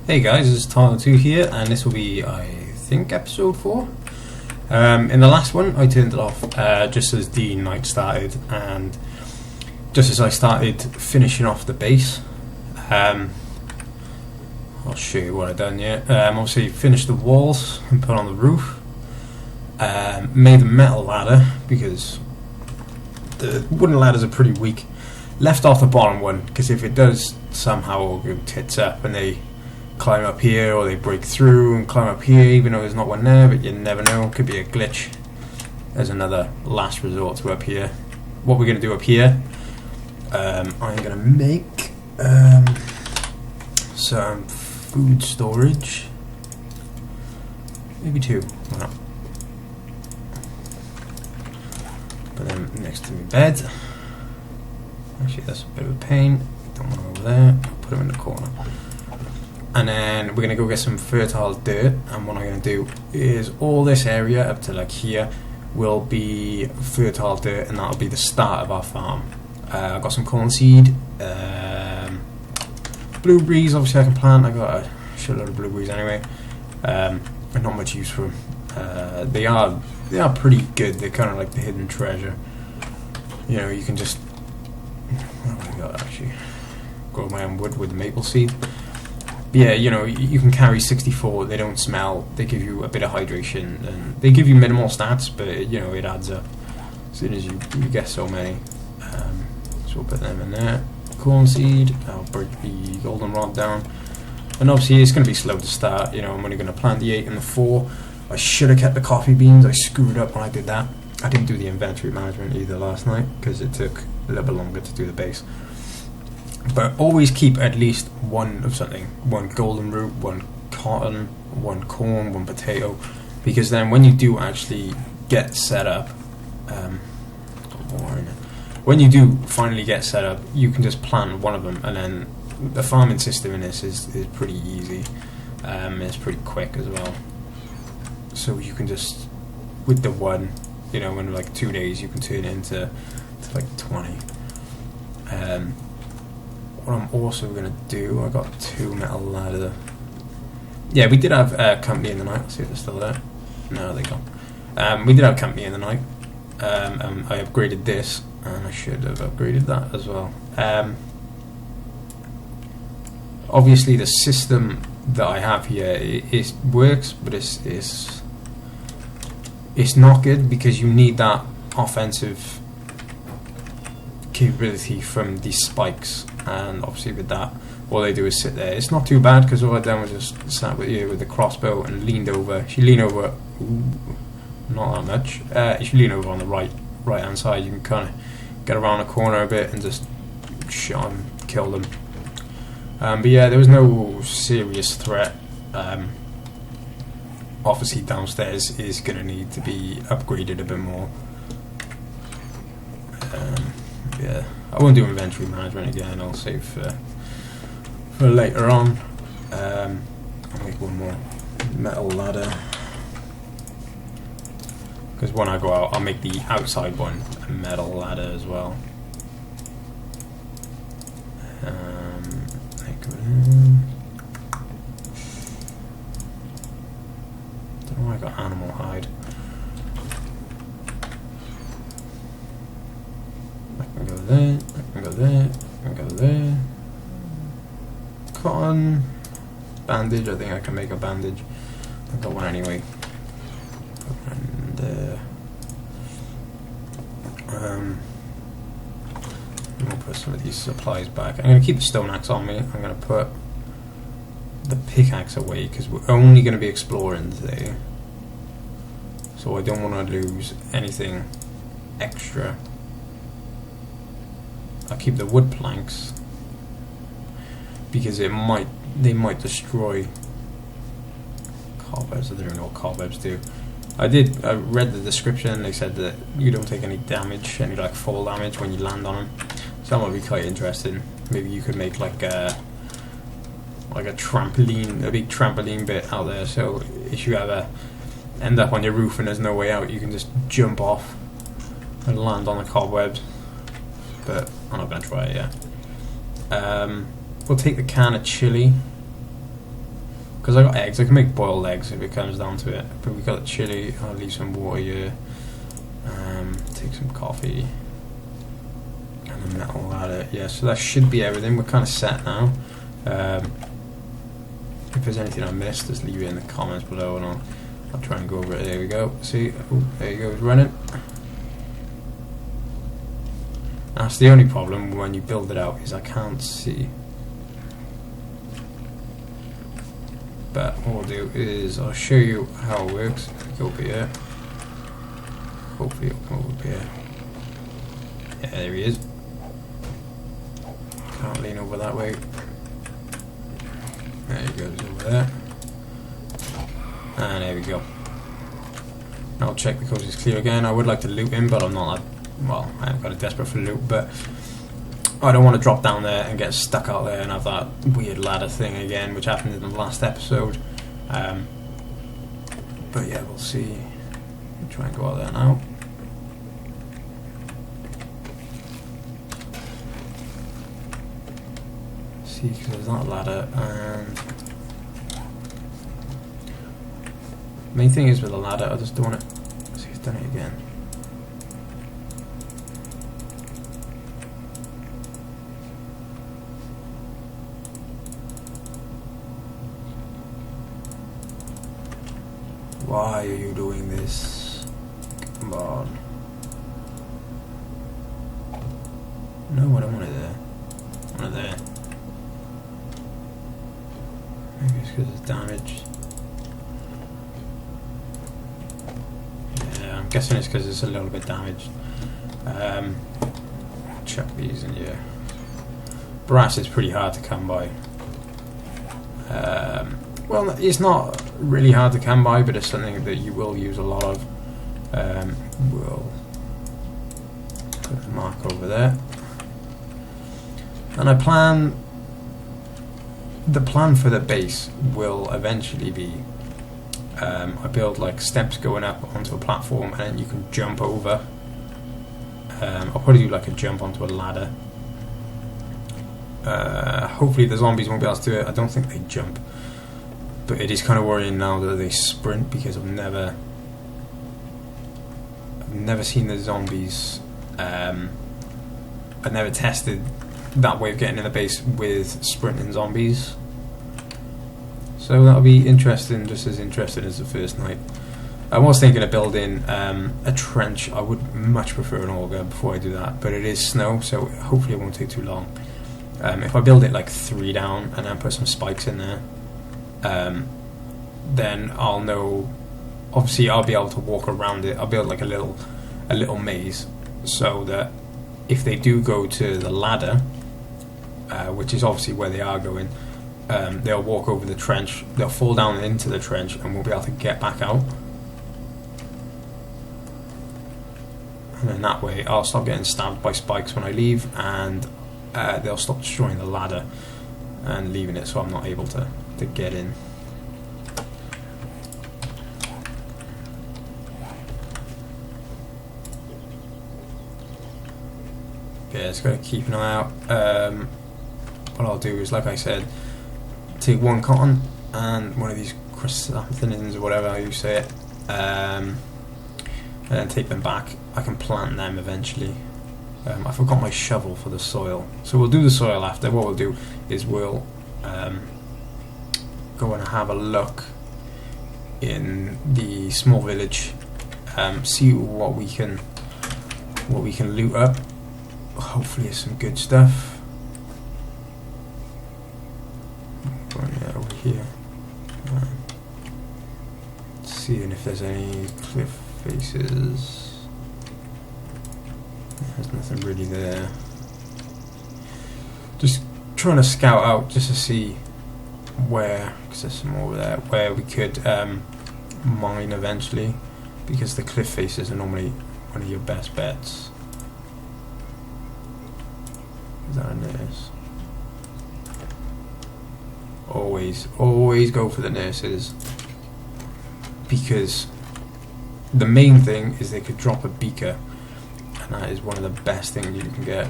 Hey guys, it's Tomotoo here, and this will be, I think, episode 4. In the last one, I turned it off just as the night started, and just as I started finishing off the base. I'll show you what I've done here. Obviously, finished the walls and put on the roof. Made a metal ladder because the wooden ladders are pretty weak. Left off the bottom one because if it does somehow go tits up and they climb up here, or they break through and climb up here, even though there's not one there, but you never know, could be a glitch. There's another last resort to up here. What we're going to do up here, I'm going to make some food storage, maybe 2, why not? Put them next to my bed. Actually, that's a bit of a pain, don't want to go over there. I'll put them in the corner. And then we're going to go get some fertile dirt, and what I'm going to do is all this area up to like here will be fertile dirt, and that'll be the start of our farm. I've got some corn seed, blueberries obviously I can plant. I got a shitload of blueberries anyway, not much use for them. They are pretty good. They're kind of like the hidden treasure, you know. You can just, what have I got actually? Grow my own wood with maple seed. Yeah, you know, you can carry 64, they don't smell, they give you a bit of hydration, and they give you minimal stats, but, you know, it adds up as soon as you get so many. So we'll put them in there. Corn seed, I'll break the goldenrod down. And obviously it's going to be slow to start, you know, I'm only going to plant the 8 and the 4. I should have kept the coffee beans, I screwed up when I did that. I didn't do the inventory management either last night, because it took a little bit longer to do the base. But always keep at least one of something. One golden root, one cotton, one corn, one potato. Because then when you do actually get set up, when you do finally get set up, you can just plant one of them, and then the farming system in this is pretty easy. It's pretty quick as well. So you can just, with the one, you know, in like 2 days you can turn it into like 20. What I'm also going to do, I got 2 metal ladder. Yeah, we did have company in the night. Let's see if they're still there. No, they're gone. We did have company in the night. I upgraded this, and I should have upgraded that as well. Obviously, the system that I have here it works, but it's not good because you need that offensive capability from these spikes, and obviously with that all they do is sit there. It's not too bad because all I've done was just sat with you with the crossbow and leaned over. If you lean over, not that much, if you lean over on the right hand side, you can kind of get around a corner a bit and just shot them, kill them. But yeah, there was no serious threat. Obviously downstairs is going to need to be upgraded a bit more. Yeah, I won't do inventory management again. I'll save for later on. I'll make one more metal ladder because when I go out, I'll make the outside one a metal ladder as well. Don't know why I got animal hide. I can go there, I can go there, I can go there. Cotton, bandage, I think I can make a bandage. I've got one anyway. And we'll put some of these supplies back. I'm going to keep the stone axe on me. I'm going to put the pickaxe away because we're only going to be exploring today. So I don't want to lose anything extra. I'll keep the wood planks because they might destroy cobwebs. I don't know what cobwebs do. I read the description. They said that you don't take any damage, any like fall damage when you land on them. So that might be quite interesting. Maybe you could make like a trampoline, a big trampoline bit out there. So if you ever end up on your roof and there's no way out, you can just jump off and land on the cobwebs. But I'm not going to try it yet. We'll take the can of chili. Because I got eggs, I can make boiled eggs if it comes down to it. But we got the chili. I'll leave some water here. Take some coffee and a metal ladder. Yeah, so that should be everything. We're kind of set now. If there's anything I missed, just leave it in the comments below, and I'll try and go over it. There we go. See, oh, there you go. It's running. That's the only problem when you build it out, is I can't see. But what we'll do is I'll show you how it works. Go over here. Hopefully it'll come over here. Yeah, there he is. Can't lean over that way. There he goes over there. And there we go. I'll check the coast is clear again. I would like to loot him, but I'm not that, well, I haven't got a desperate for loot, but I don't want to drop down there and get stuck out there and have that weird ladder thing again, which happened in the last episode. But yeah, we'll see. We'll try and go out there now. See, because there's that ladder, and main thing is with the ladder, I just don't want to see if it's done it again. Why are you doing this? Come on. No, I don't want it there. I want it there. Maybe it's because it's damaged. Yeah, I'm guessing it's because it's a little bit damaged. Chuck these in here. Brass is pretty hard to come by. Well, it's not really hard to come by, but it's something that you will use a lot of. We'll put a mark over there. And the plan for the base will eventually be, I build like steps going up onto a platform, and then you can jump over. I'll probably do like a jump onto a ladder. Hopefully the zombies won't be able to do it. I don't think they jump. But it is kind of worrying now that they sprint, because I've never seen the zombies. I've never tested that way of getting in the base with sprinting zombies. So that'll be interesting, just as interesting as the first night. I was thinking of building a trench. I would much prefer an auger before I do that, but it is snow, so hopefully it won't take too long. If I build it like 3 down and then put some spikes in there, then I'll know. Obviously, I'll be able to walk around it. I'll build like a little maze, so that if they do go to the ladder, which is obviously where they are going, they'll walk over the trench. They'll fall down into the trench, and we'll be able to get back out. And then that way, I'll stop getting stabbed by spikes when I leave, and they'll stop destroying the ladder and leaving it, so I'm not able to get in. Yeah, just gotta keep an eye out. What I'll do is, like I said, take 1 cotton and one of these chrysanthemums or whatever how you say it, and then take them back. I can plant them eventually. I forgot my shovel for the soil, so we'll do the soil after. What we'll do is we'll go and have a look in the small village, see what we can loot up. Hopefully it's some good stuff. Over here, seeing if there's any cliff faces. There's nothing really there. Just trying to scout out just to see where, because there's some more over there, where we could mine eventually, because the cliff faces are normally one of your best bets. Is that a nurse? Always go for the nurses, because the main thing is they could drop a beaker, and that is one of the best things you can get,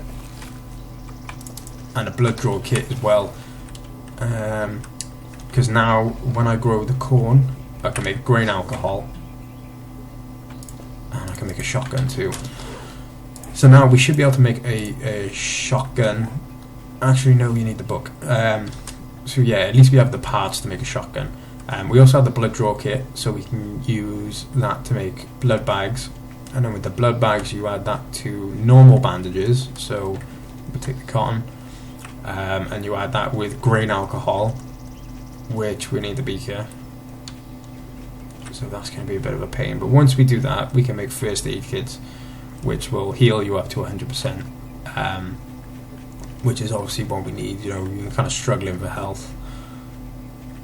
and a blood draw kit as well. because now when I grow the corn, I can make grain alcohol, and I can make a shotgun too. So now we should be able to make a shotgun. Actually, no, you need the book. So yeah, at least we have the parts to make a shotgun. We also have the blood draw kit, so we can use that to make blood bags. And then with the blood bags, you add that to normal bandages. So we take the cotton, and you add that with grain alcohol, which we need the beaker. So that's going to be a bit of a pain. But once we do that, we can make first aid kits, which will heal you up to 100%. Which is obviously what we need. You know, you're kind of struggling for health.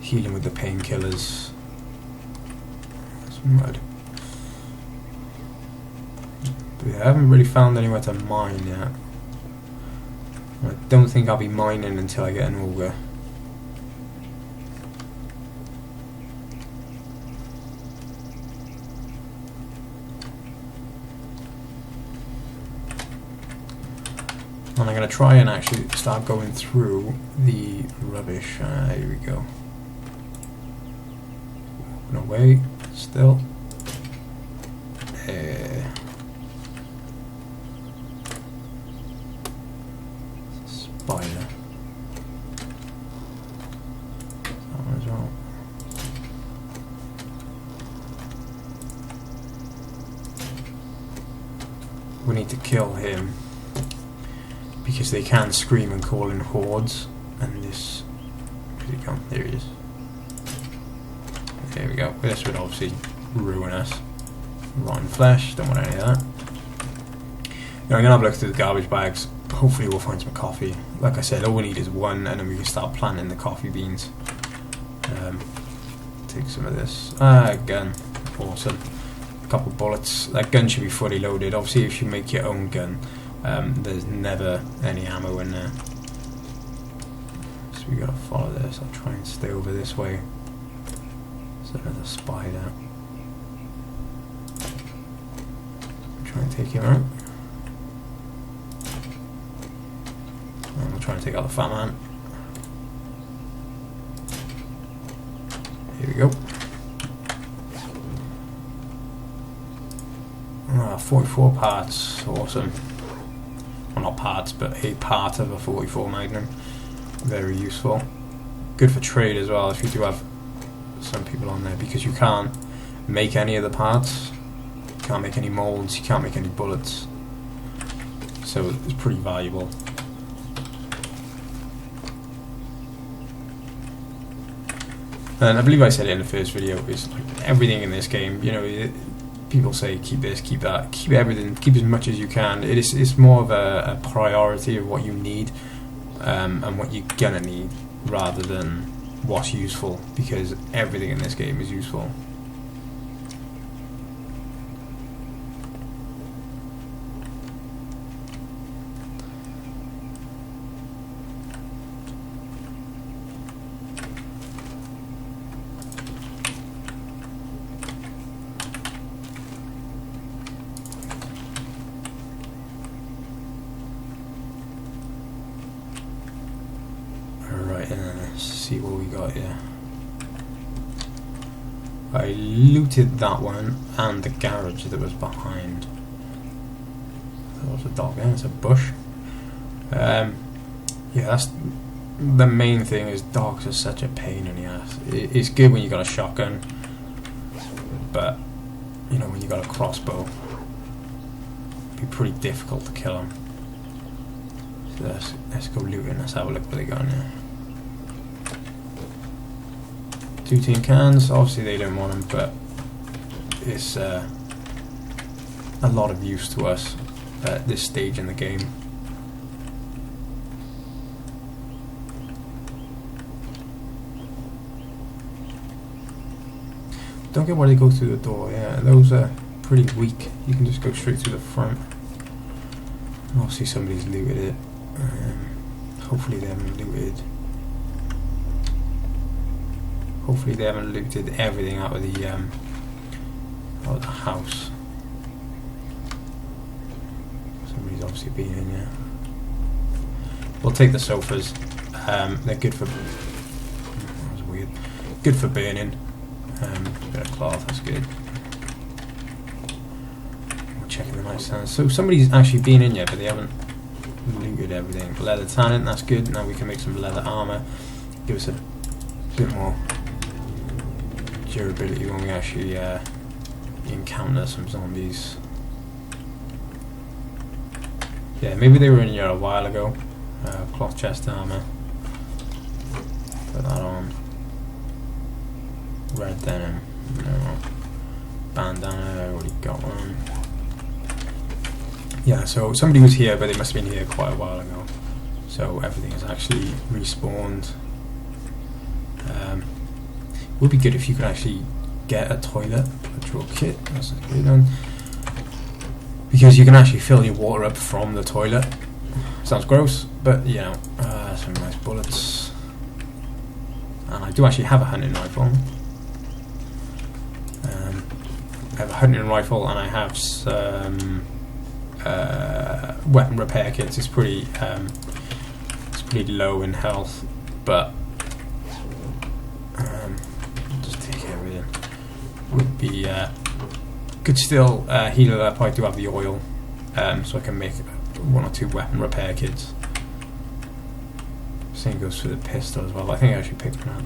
Healing with the painkillers. That's mud. But yeah, I haven't really found anywhere to mine yet. I don't think I'll be mining until I get an auger. And I'm going to try and actually start going through the rubbish. Here we go. Walking away, still. Spider. That one as well. We need to kill him, because they can scream and call in hordes, and this... Where's he gone? There he is. There we go. This would obviously ruin us. Rotten flesh, don't want any of that. Now I'm going to have a look through the garbage bags. Hopefully we'll find some coffee. Like I said, all we need is one, and then we can start planting the coffee beans. Take some of this. Gun. Awesome. A couple bullets. That gun should be fully loaded. Obviously if you make your own gun, there's never any ammo in there. So we gotta follow this. I'll try and stay over this way. There's another spider. Try and take him out. And we'll try and take out the fat man. Here we go. 44 parts. Awesome. Well, not parts, but a part of a 44 Magnum. Very useful. Good for trade as well, if you do have some people on there, because you can't make any of the parts. You can't make any molds, you can't make any bullets. So it's pretty valuable. And I believe I said it in the first video, is like everything in this game, you know, people say keep this, keep that, keep everything, keep as much as you can. It's more of a priority of what you need, and what you're gonna need, rather than what's useful, because everything in this game is useful. Let's see what we got here. I looted that one and the garage that was behind. That was a dog there, it's a bush. Yeah, that's the main thing, is dogs are such a pain in the ass. It's good when you got a shotgun, but you know, when you got a crossbow, it'd be pretty difficult to kill them. So let's go looting, let's have a look what they got in there. 2 tin cans, obviously they don't want them, but it's a lot of use to us at this stage in the game. Don't get why they go through the door. Yeah, those are pretty weak. You can just go straight through the front. Obviously somebody's looted it. Hopefully they haven't looted. Hopefully they haven't looted everything out of the house. Somebody's obviously been in here. We'll take the sofas. They're good for... That was weird. good. Good for burning. Bit of cloth, that's good. We're checking the nice sounds. So somebody's actually been in here, but they haven't looted everything. Leather tanning, that's good. Now we can make some leather armor. Give us a bit more durability when we actually encounter some zombies. Yeah, maybe they were in here a while ago. Cloth chest armor. Put that on. Red denim. No. Bandana, I already got one. Yeah, so somebody was here, but they must have been here quite a while ago. So everything is actually respawned. Would be good if you could actually get a toilet patrol kit. That's a good one. Because you can actually fill your water up from the toilet. Sounds gross, but you know, some nice bullets. And I do actually have a hunting rifle. I have a hunting rifle and I have some weapon repair kits. It's pretty low in health, but just take everything. Would be could still heal it up. I do have the oil, so I can make 1 or 2 weapon repair kits. Same goes for the pistol as well. I think I actually picked one up.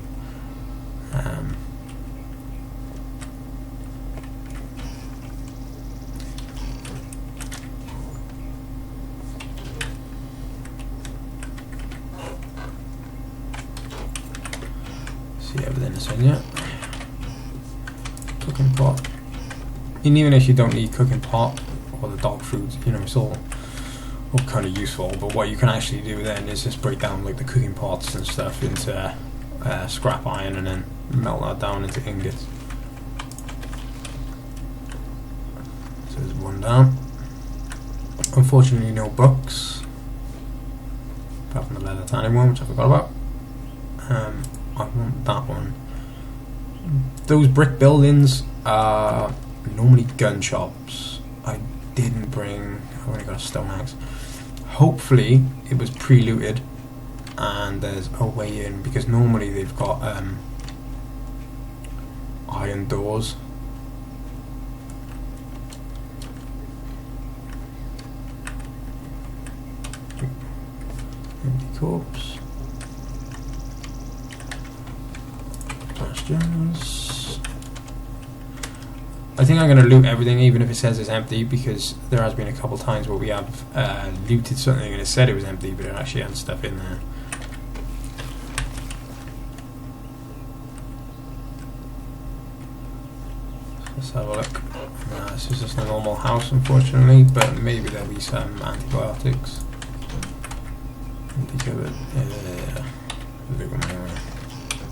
See everything is in here. Cooking pot. And even if you don't need cooking pot or the dog food, you know, it's all kind of useful. But what you can actually do then is just break down like the cooking pots and stuff into scrap iron and then melt that down into ingots. So there's one down. Unfortunately, no books. Apart from the leather tanning one, which I forgot about. I want that one. Those brick buildings are normally gun shops. I didn't bring. I've only got a stone axe. Hopefully, it was pre-looted, and there's a way in because normally they've got iron doors. Empty corpse. Bastions. I think I'm going to loot everything even if it says it's empty, because there has been a couple times where we have looted something and it said it was empty but it actually had stuff in there. Let's have a look. This is just a normal house unfortunately, but maybe there'll be some antibiotics.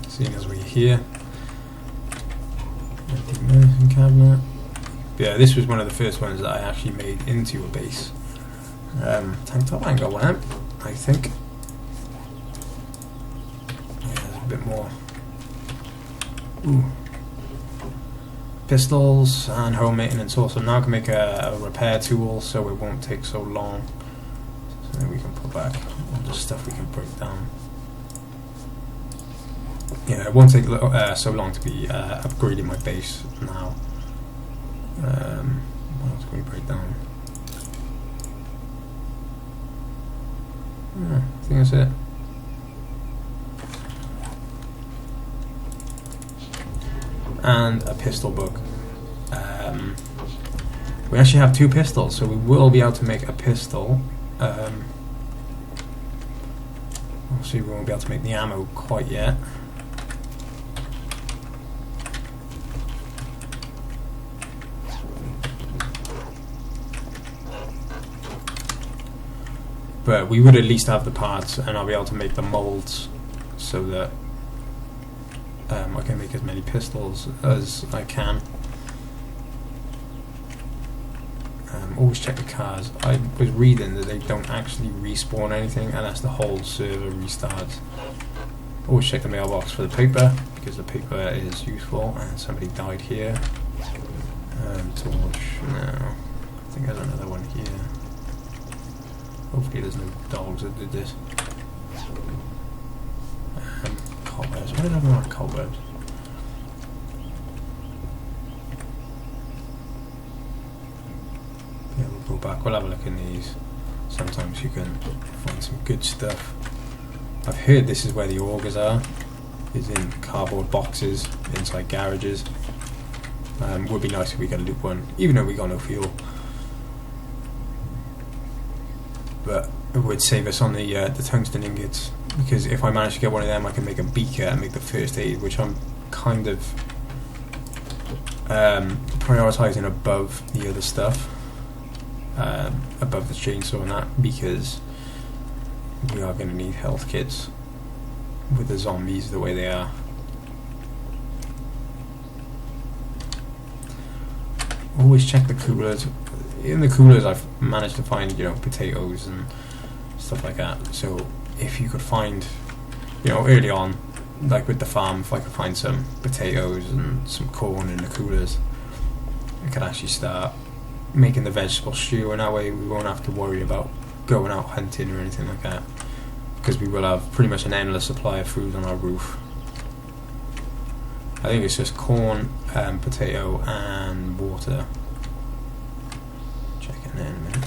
Seeing as we're here. Empty medicine cabinet. But yeah, this was one of the first ones that I actually made into a base. Tank top, I ain't got one amp, I think. Yeah, there's a bit more. Ooh. Pistols and home maintenance also. Now I can make a repair tool so it won't take so long. So then we can put back all the stuff we can break down. Yeah, it won't take so long to be upgrading my base now. What else can we break down? Yeah, I think that's it. And a pistol book. We actually have 2 pistols, so we will be able to make a pistol. Obviously we won't be able to make the ammo quite yet. But we would at least have the parts, and I'll be able to make the molds so that I can make as many pistols as I can. Always check the cars. I was reading that they don't actually respawn anything unless the whole server restarts. Always check the mailbox for the paper, because the paper is useful. And somebody died here. Torch. No. I think there's another one here. Hopefully there's no dogs that did this. Copper as well. did I have more cobwebs? Yeah, we'll go back. We'll have a look in these. Sometimes you can find some good stuff. I've heard this is where the augers are. Is in cardboard boxes inside garages. Would be nice if we could loop one, even though we got no fuel. But it would save us on the tungsten ingots, because if I manage to get one of them, I can make a beaker and make the first aid, which I'm kind of prioritising above the other stuff, above the chainsaw and that, because we are going to need health kits with the zombies the way they are. Always check the coolers. In the coolers I've managed to find, you know, potatoes and stuff like that. So if you could find, you know, early on, like with the farm, if I could find some potatoes and some corn in the coolers, I could actually start making the vegetable stew, and that way we won't have to worry about going out hunting or anything like that, because we will have pretty much an endless supply of food on our roof. I think it's just corn, potato and water. Check it in a minute.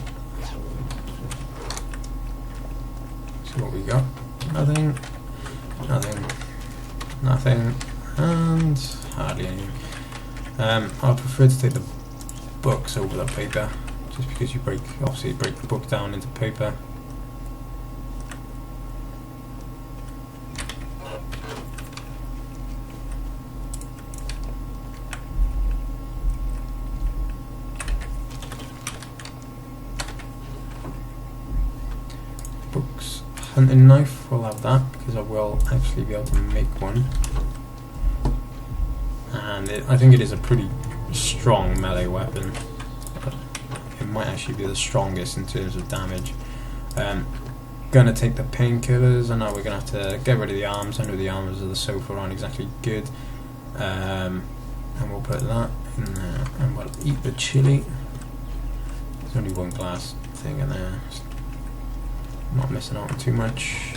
See what we got. Nothing, nothing, nothing, and hardly anything. I prefer to take the books over the paper, just because you obviously break the book down into paper. Books, hunting knife, we'll have that, because I will actually be able to make one. And I think it is a pretty strong melee weapon. It might actually be the strongest in terms of damage. Gonna take the painkillers, and now we're gonna have to get rid of the arms. I know the arms of the sofa aren't exactly good. And we'll put that in there, and we'll eat the chili. There's only one glass thing in there. Not missing out on too much.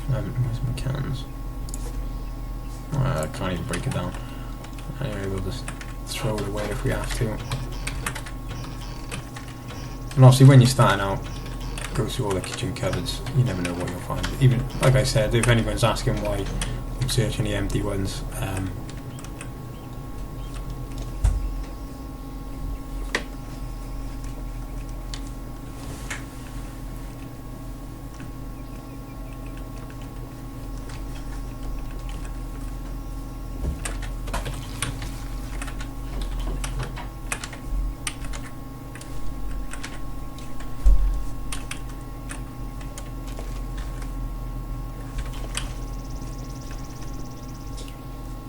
Where's my cans? I can't even break it down. Anyway, we'll just throw it away if we have to. And obviously when you're starting out, go through all the kitchen cupboards, you never know what you'll find. Even, like I said, if anyone's asking why I'm searching the empty ones,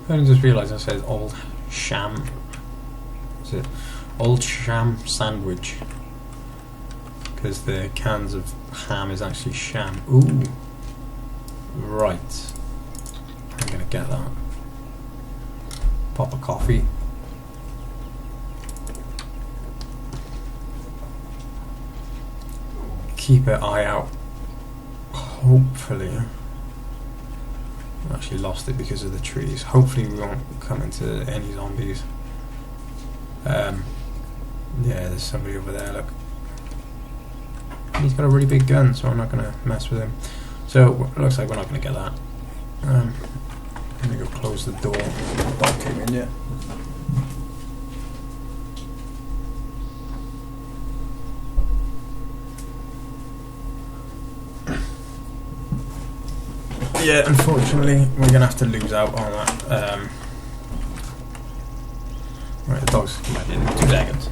I just realised I said old sham. Is it old sham sandwich? Because the cans of ham is actually sham. Ooh, right. I'm gonna get that. Pop a coffee. Keep an eye out. Hopefully. I actually lost it because of the trees. Hopefully we won't come into any zombies. Yeah, there's somebody over there, look. He's got a really big gun, so I'm not going to mess with him. So, it looks like we're not going to get that. I'm going to go close the door. The dog came in yet. Yeah, unfortunately, we're going to have to lose out on that. Right, the dog's come back in 2 seconds.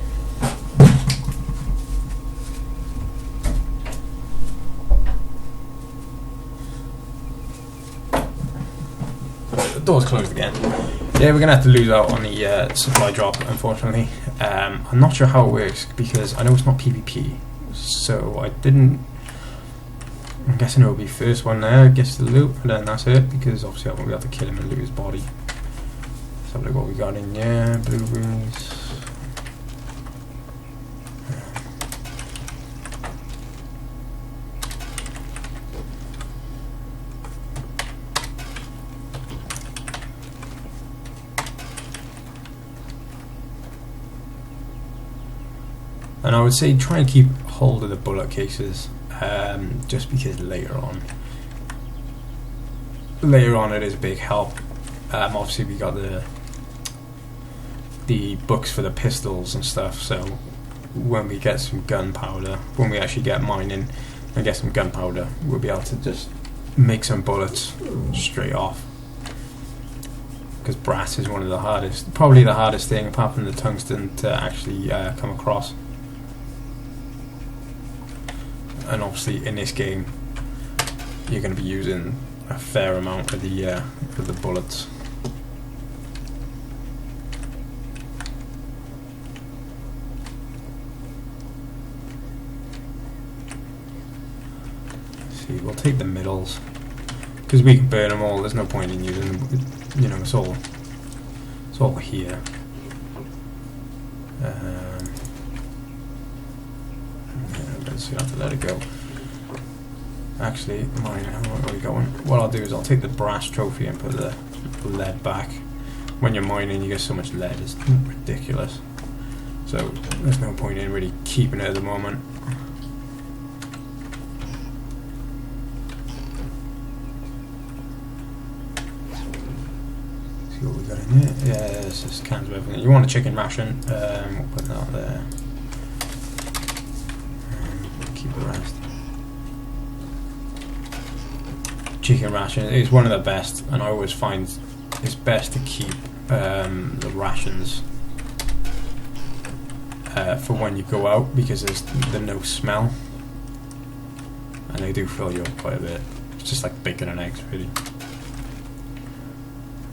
Right, the door's closed again. Yeah, we're going to have to lose out on the supply drop, unfortunately. I'm not sure how it works, because I know it's not PvP, so I didn't... I'm guessing it will be first one there, gets the loot, and then that's it, because obviously I won't be able to kill him and loot his body. Let's have a look what we got in here. Blueberries. And I would say try and keep hold of the bullet cases, just because later on it is a big help. Obviously we got the books for the pistols and stuff, so when we get some gunpowder, when we actually get mining and get some gunpowder, we'll be able to just make some bullets straight off. Because brass is one of the hardest, probably the hardest thing apart from the tungsten to actually come across. And obviously in this game you're going to be using a fair amount of the bullets. See, we'll take the middles because we can burn them all. There's no point in using them. You know, it's all here. Let's have to let it go. Actually, mine. Where are we going? What I'll do is I'll take the brass trophy and put the lead back. When you're mining, you get so much lead, it's ridiculous. So there's no point in really keeping it at the moment. See what we got in here. Yeah, this is cans of everything. You want a chicken ration? We'll put that there. Keep the rest. Chicken ration is one of the best, and I always find it's best to keep the rations for when you go out, because there's no smell, and they do fill you up quite a bit. It's just like bacon and eggs, really.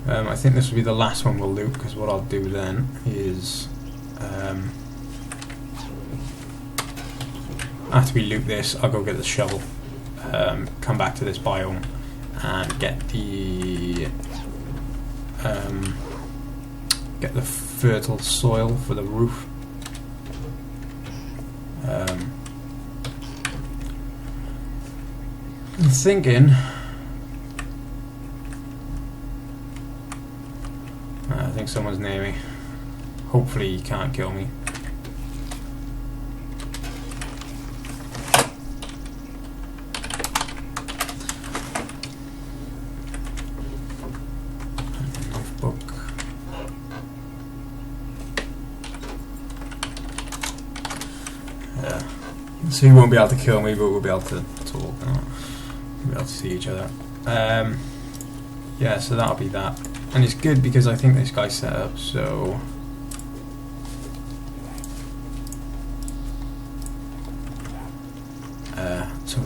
I think this will be the last one we'll loot, because what I'll do then is after we loot this, I'll go get the shovel, come back to this biome and get the fertile soil for the roof. I'm thinking I think someone's near me. Hopefully he can't kill me. So he won't be able to kill me, but we'll be able to talk. We'll be able to see each other. Yeah, so that'll be that. And it's good because I think this guy's set up, so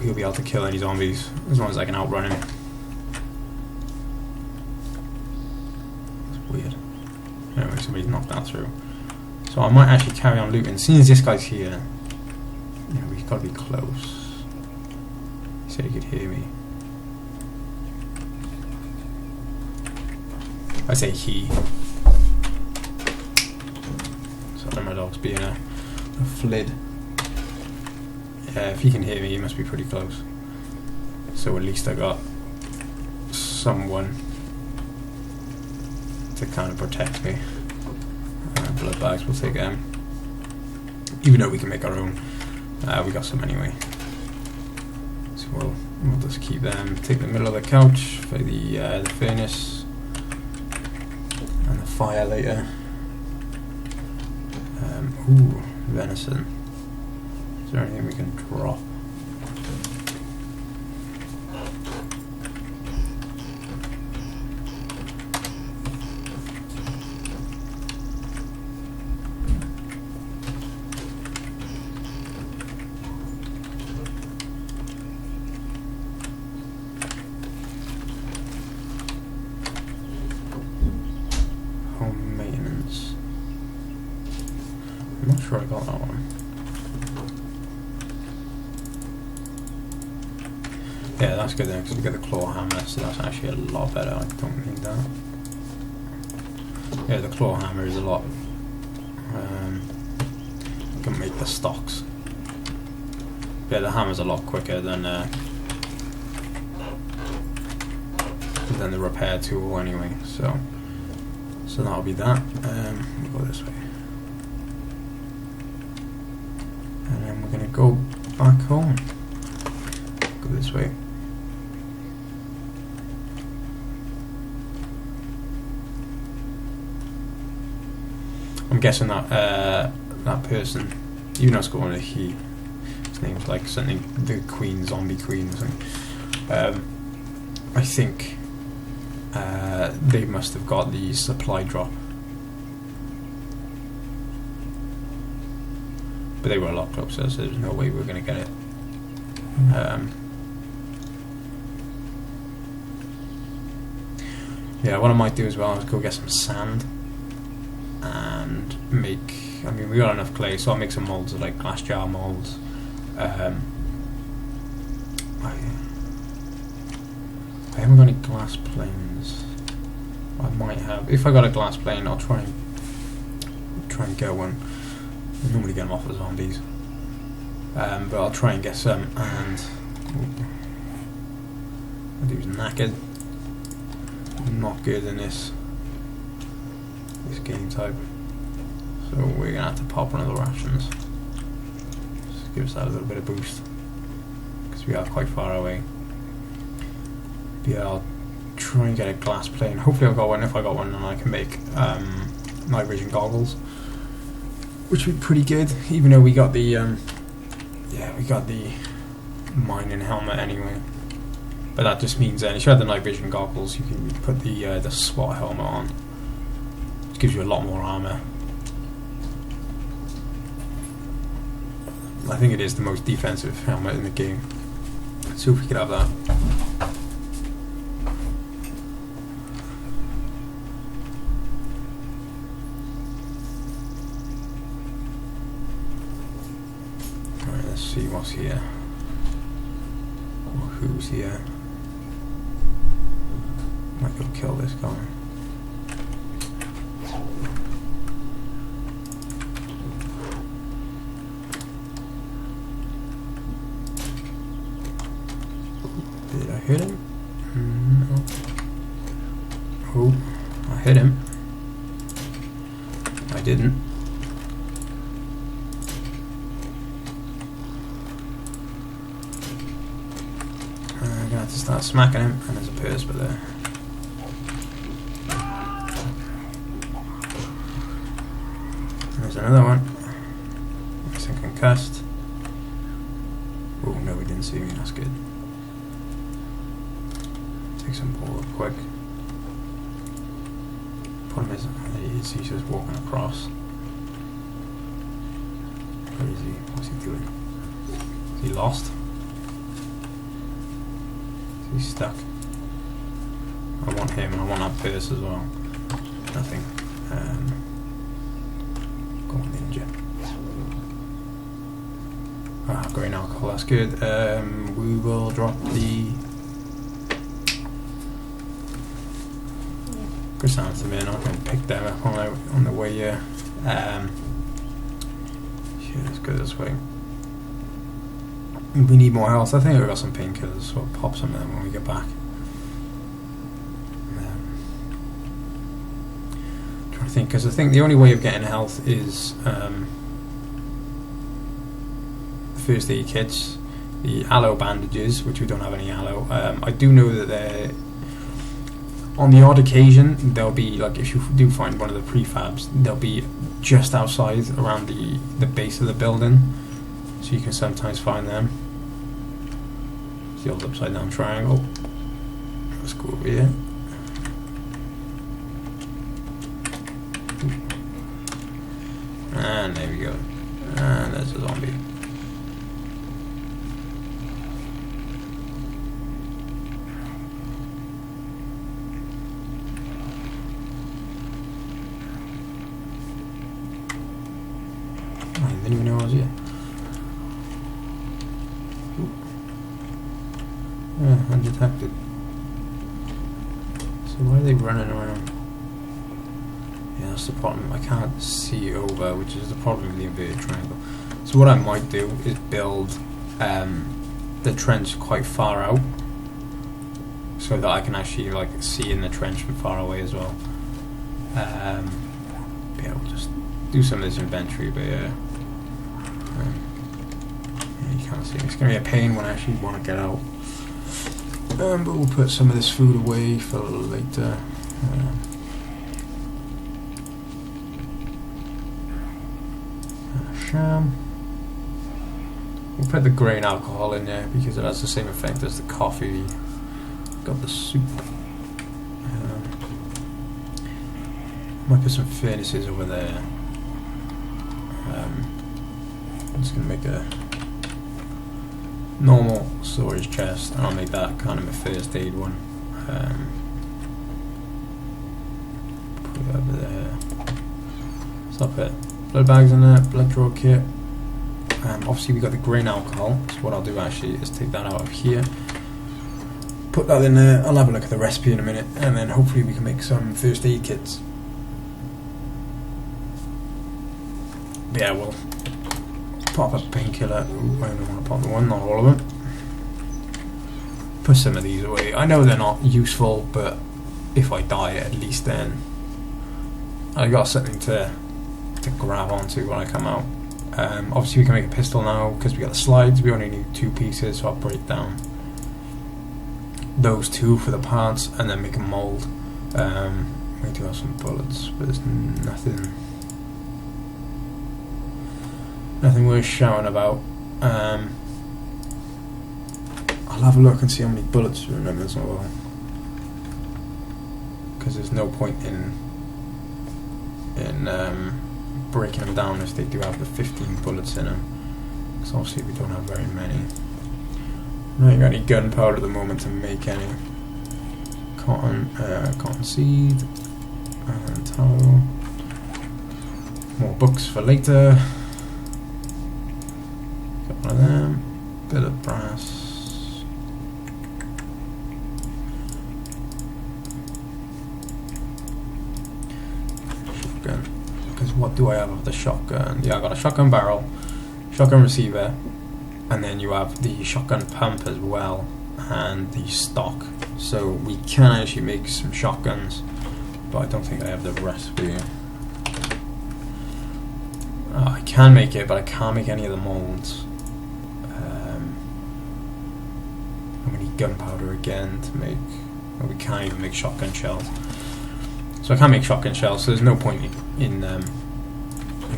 he'll be able to kill any zombies as long as I can outrun him. That's weird. Anyway, somebody's knocked that through. So I might actually carry on looting. As soon as this guy's here, you know, we've got to be close. He said he could hear me. I say he. Sorry, my dog's being a flid. Yeah, if he can hear me, he must be pretty close. So at least I got someone to kind of protect me. Blood bags, we'll take them. Even though we can make our own, we got some anyway. So we'll just keep them. Take the middle of the couch for the furnace and the fire later. Ooh, venison. Is there anything we can drop? Home maintenance. I'm not sure I got that one. Yeah, that's good then, because we get the claw hammer, so that's actually a lot better. I don't need that. Yeah, the claw hammer is a lot. We can make the stocks. Yeah, the hammer's a lot quicker than the repair tool anyway. So that'll be that. We'll go this way. gonna go back home. Go this way. I'm guessing that that person, even though it's going to he, his name's like something, the Queen, Zombie Queen or something. I think they must have got the supply drop. But they were a lot closer, so there's no way we were going to get it. Yeah, what I might do as well is go get some sand and make, I mean, we got enough clay, so I'll make some molds, like glass jar molds. I haven't got any glass planes. I might have. If I got a glass plane, I'll try and get one. I normally get them off of zombies, but I'll try and get some. And my dude's knackered. I'm not good in this game type, so we're gonna have to pop one of the rations. Just give us that a little bit of boost, because we are quite far away. But yeah, I'll try and get a glass plane. Hopefully I've got one. If I got one, then I can make night vision goggles, which would be pretty good. Even though we got the yeah, we got the mining helmet anyway. But that just means if you have the night vision goggles, you can put the SWAT helmet on, which gives you a lot more armor. I think it is the most defensive helmet in the game. Let's see if we could have that. Alright, let's see what's here. Or who's here. Might go kill this guy. Did I hit him? No. Oh, I hit him. I didn't. I'm gonna have to start smacking him, and there's a persper there. There's another one. Nice and concussed. Oh no, we didn't see me, that's good. Take some ball up quick. Problem is, he's just walking across. Where is he? What's he doing? Is he lost? He's stuck. I want him, and I want that purse as well. Nothing. Go on, ninja. Ah, green alcohol, that's good. We will drop the chrysanthemum in. I can pick them up on the way here. Yeah, let's go this way. We need more health. I think we've got some painkillers, so I'll pop some of them when we get back. Trying to think, because I think the only way of getting health is the first aid kits, the aloe bandages, which we don't have any aloe. I do know that they're, on the odd occasion, they'll be, like, if you do find one of the prefabs, they'll be just outside around the base of the building, so you can sometimes find them. It's the old upside down triangle. Let's go over here. And there we go. And there's a zombie. I didn't even know I was here. Yeah, undetected. So why are they running around? Yeah, that's the problem. I can't see over, which is the problem with the inverted triangle. So what I might do is build the trench quite far out, so that I can actually, like, see in the trench from far away as well. Yeah, we'll just do some of this inventory, but yeah. You can't see. It's going to be a pain when I actually want to get out. But we'll put some of this food away for later. Sham. We'll put the grain alcohol in there because it has the same effect as the coffee. Got the soup. Might put some furnaces over there. I'm just going to make a normal storage chest, and I'll make that kind of my first aid one. Put it over there. So I'll put blood bags in there, blood draw kit. Obviously we got the grain alcohol, so what I'll do actually is take that out of here, put that in there. I'll have a look at the recipe in a minute, and then hopefully we can make some first aid kits. Yeah, we'll pop a painkiller. I don't want to pop the one, not all of them. Put some of these away. I know they're not useful, but if I die, at least then I got something to grab onto when I come out. Obviously we can make a pistol now because we got the slides. We only need 2 pieces, so I'll break down those 2 for the parts and then make a mold. We do have some bullets, but there's nothing worth shouting about. I'll have a look and see how many bullets we remember as well, because there's no point in breaking them down if they do have the 15 bullets in them, because obviously we don't have very many. Not got any gunpowder at the moment to make any. Cotton seed and tallow. More books for later. Got one of them. Bit of brass. Shotgun. Because what do I have of the shotgun? Yeah, I got a shotgun barrel, shotgun receiver, and then you have the shotgun pump as well, and the stock. So we can actually make some shotguns, but I don't think I have the recipe. I can make it, but I can't make any of the molds. And we need gunpowder again to make. Well, we can't even make shotgun shells. So I can't make shotgun shells, so there's no point in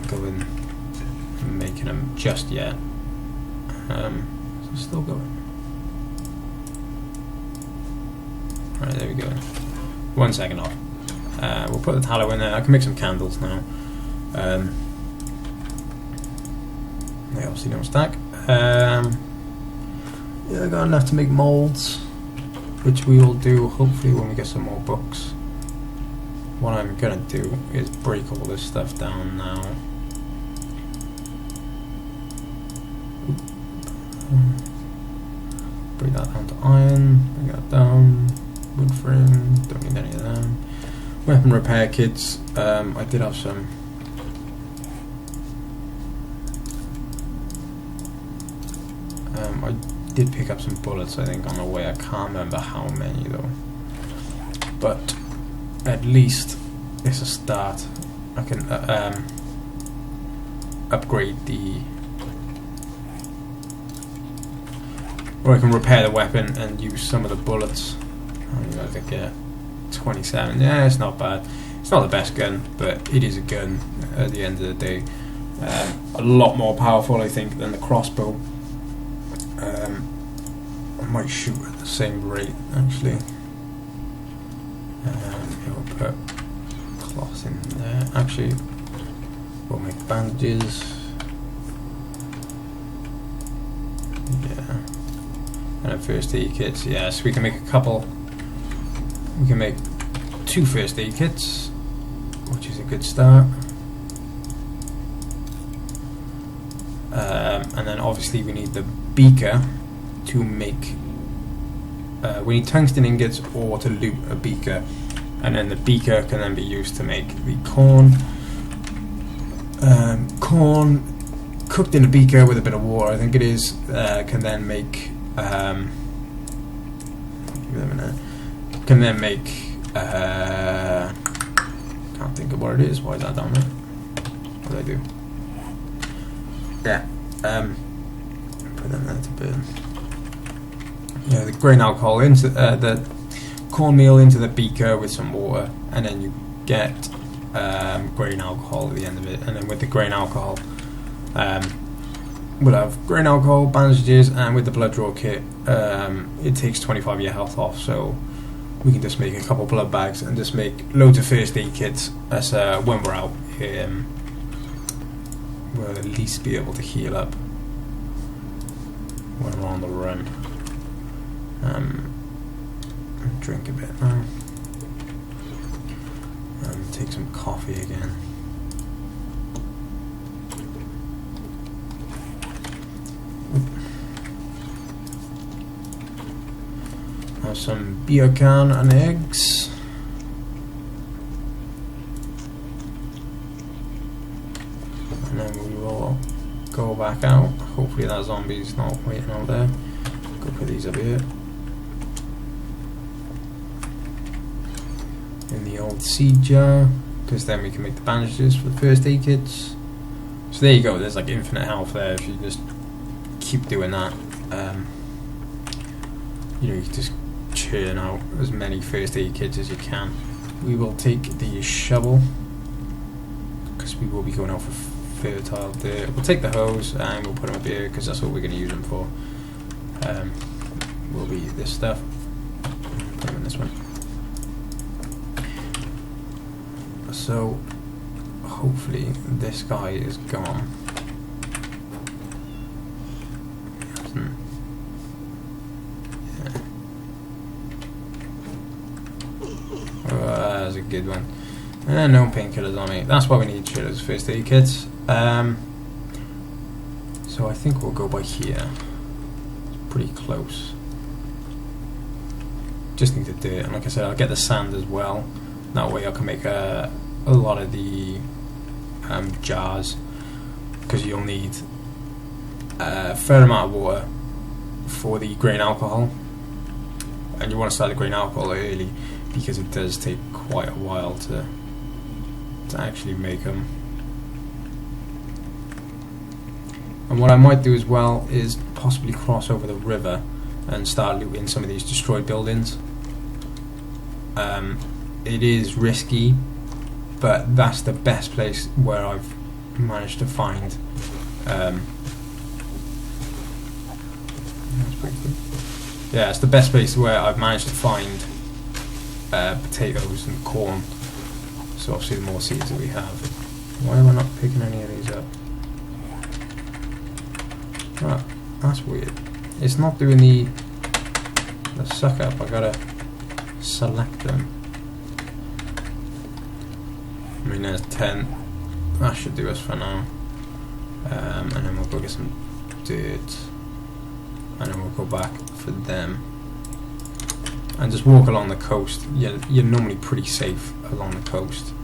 going and making them just yet. So still going. Right, there we go. 1 second off. We'll put the tallow in there. I can make some candles now. They obviously don't stack. Yeah, I got enough to make molds, which we will do hopefully when we get some more books. What I'm gonna do is break all this stuff down now. Break that down to iron, bring that down, wood frame, don't need any of them. Weapon repair kits, I did have some. I did pick up some bullets, I think, on the way. I can't remember how many though. But at least it's a start. I can upgrade the, or I can repair the weapon and use some of the bullets. I think 27. Yeah, it's not bad. It's not the best gun, but it is a gun at the end of the day. A lot more powerful, I think, than the crossbow. I might shoot at the same rate, actually. We'll put cloth in there. Actually, we'll make bandages. Yeah. And a first aid kits. Yeah, so we can make a couple. We can make 2 first aid kits, which is a good start. And then obviously we need the beaker to make. We need tungsten ingots or to loot a beaker, and then the beaker can then be used to make the corn. Corn cooked in a beaker with a bit of water, I think it is, can then make. Give them a minute. Can then make. Can't think of what it is. Why is that down there? What do I do? Yeah. put them there to burn. Yeah, the grain alcohol into the cornmeal into the beaker with some water, and then you get grain alcohol at the end of it. And then with the grain alcohol, we'll have grain alcohol, bandages, and with the blood draw kit, it takes 25 of your health off, so we can just make a couple blood bags and just make loads of first aid kits. As when we're out, we'll at least be able to heal up when we're on the run. Drink a bit now. Take some coffee again. Have some beer can and eggs. And then we will go back out. Hopefully that zombie's not waiting out there. Go put these up here. In the old seed jar, because then we can make the bandages for the first aid kits. So there you go, there's like infinite health there if you just keep doing that. You know, you can just churn out as many first aid kits as you can. We will take the shovel, because we will be going out for fertile dirt. We'll take the hose and we'll put them up here, because that's what we're going to use them for. Will be this stuff. Put them in this one. So hopefully this guy is gone. Yeah. That's a good one. And no painkillers on me. That's why we need shillers first aid kits. So I think we'll go by here. It's pretty close. Just need the dirt, and like I said, I'll get the sand as well. That way I can make a lot of the jars, because you'll need a fair amount of water for the grain alcohol, and you want to start the grain alcohol early because it does take quite a while to actually make them. And what I might do as well is possibly cross over the river and start looting some of these destroyed buildings. It is risky, but that's the best place where I've managed to find. That's pretty good. Yeah, it's the best place where I've managed to find potatoes and corn. So obviously the more seeds that we have. Why am I not picking any of these up? Oh, that's weird. It's not doing the suck up. I gotta select them. I mean, there's 10. That should do us for now. And then we'll go get some dirt. And then we'll go back for them. And just walk along the coast. You're normally pretty safe along the coast.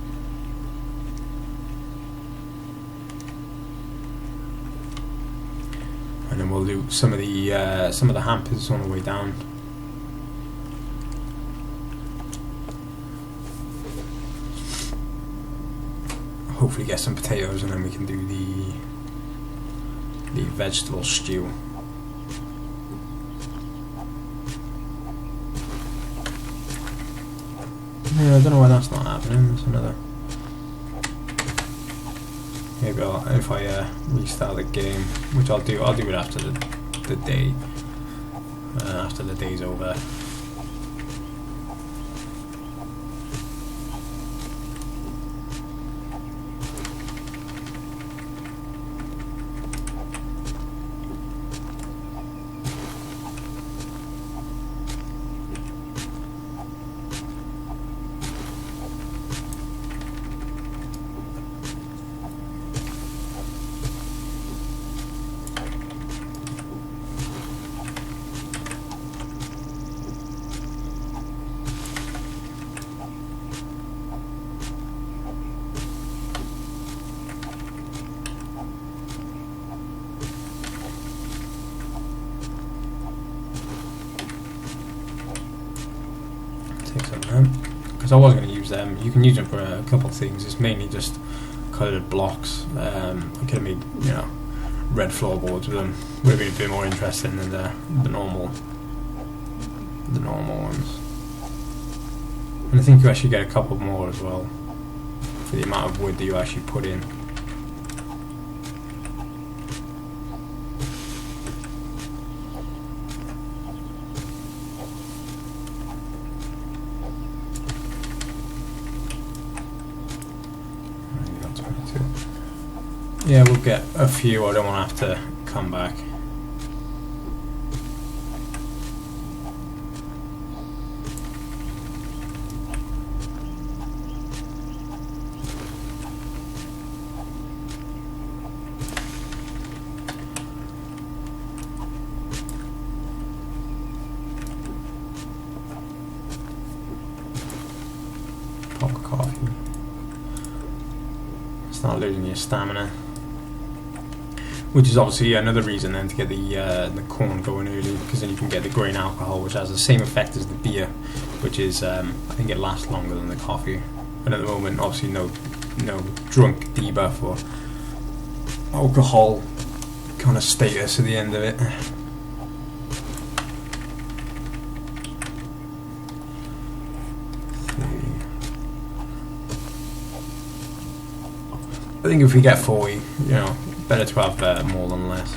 And then we'll loot some of the hampers on the way down. Hopefully get some potatoes, and then we can do the vegetable stew. Yeah, I don't know why that's not happening. That's another. Maybe if I restart the game, which I'll do it after the day, after the day's over. Take some of them, because I was going to use them. You can use them for a couple of things. It's mainly just coloured blocks. I could have made, red floorboards with them. Would have been a bit more interesting than the normal ones. And I think you actually get a couple more as well for the amount of wood that you actually put in. Yeah, we'll get a few. I don't want to have to come back. Pop of coffee. Start losing your stamina. Which is obviously another reason then to get the corn going early, because then you can get the grain alcohol, which has the same effect as the beer, which is I think it lasts longer than the coffee. And at the moment, obviously no drunk debuff or alcohol kind of status at the end of it. I think if we get 40, you know, better to have more than less.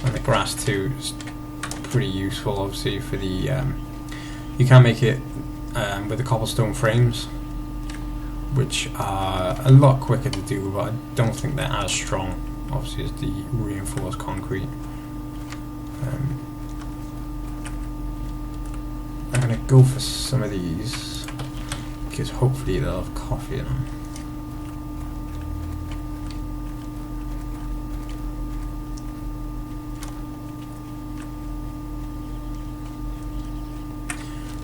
And the grass too is pretty useful, obviously, for the. You can make it with the cobblestone frames, which are a lot quicker to do, but I don't think they're as strong, obviously, as the reinforced concrete. I'm going to go for some of these, because hopefully they'll have coffee in them.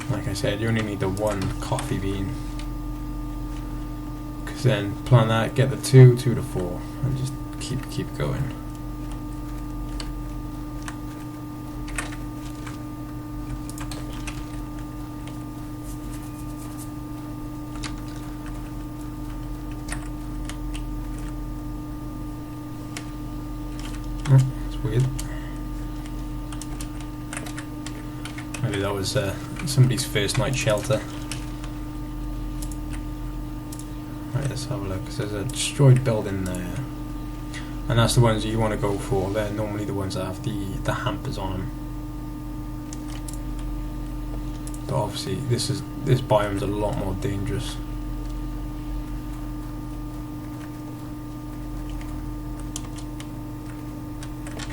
Like I said, you only need the one coffee bean. Then plant that, get the 2 to 4, and just keep going. Oh, that's weird. Maybe that was somebody's first night shelter. Let's have a look, because there's a destroyed building there, and that's the ones that you want to go for. They're normally the ones that have the hampers on them. But obviously this biome's a lot more dangerous.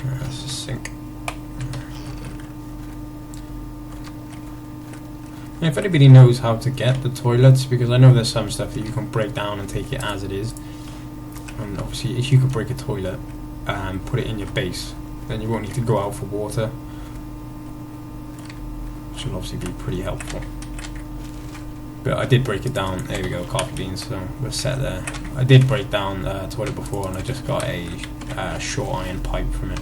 Let's just sink. If anybody knows how to get the toilets, because I know there's some stuff that you can break down and take it as it is, and obviously if you could break a toilet and put it in your base, then you won't need to go out for water, which will obviously be pretty helpful. But I did break it down. There we go, coffee beans, so we're set there. I did break down the toilet before, and I just got a short iron pipe from it.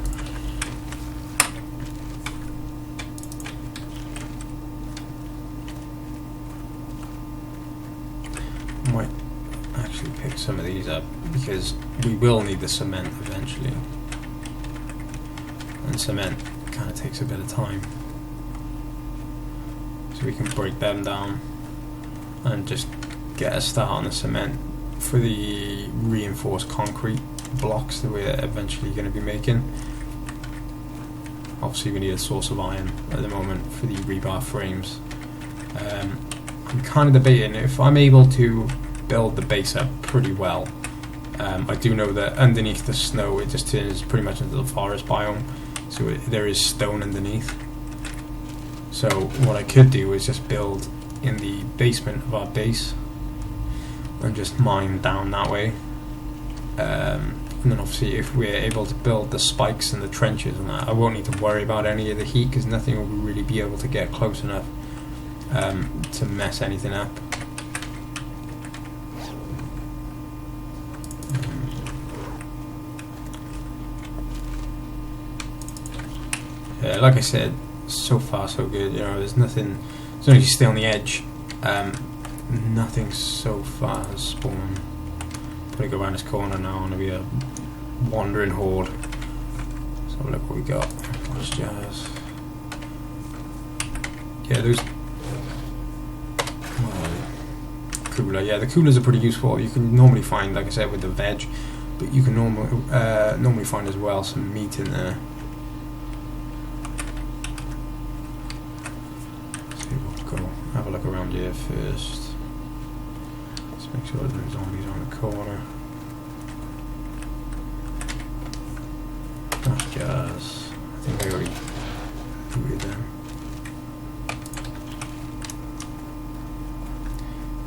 Might actually pick some of these up, because we will need the cement eventually, and cement kind of takes a bit of time, so we can break them down and just get a start on the cement for the reinforced concrete blocks that we're eventually going to be making. Obviously we need a source of iron at the moment for the rebar frames. I'm kind of debating if I'm able to build the base up pretty well. I do know that underneath the snow it just turns pretty much into the forest biome, so there is stone underneath. So what I could do is just build in the basement of our base and just mine down that way. And then obviously if we're able to build the spikes and the trenches and that, I won't need to worry about any of the heat, because nothing will really be able to get close enough to mess anything up. like I said, so far so good. You know, there's nothing. As long as you stay on the edge, nothing so far has spawned. Probably go around this corner now. I'm gonna be a wandering horde. So look what we got. Glass jars. Yeah, those. Cooler. Yeah, the coolers are pretty useful. You can normally find, like I said, with the veg, but you can normally find as well some meat in there. So we'll go have a look around here first. Let's make sure there's no zombies on the corner. Glass jars. I think I already looted them.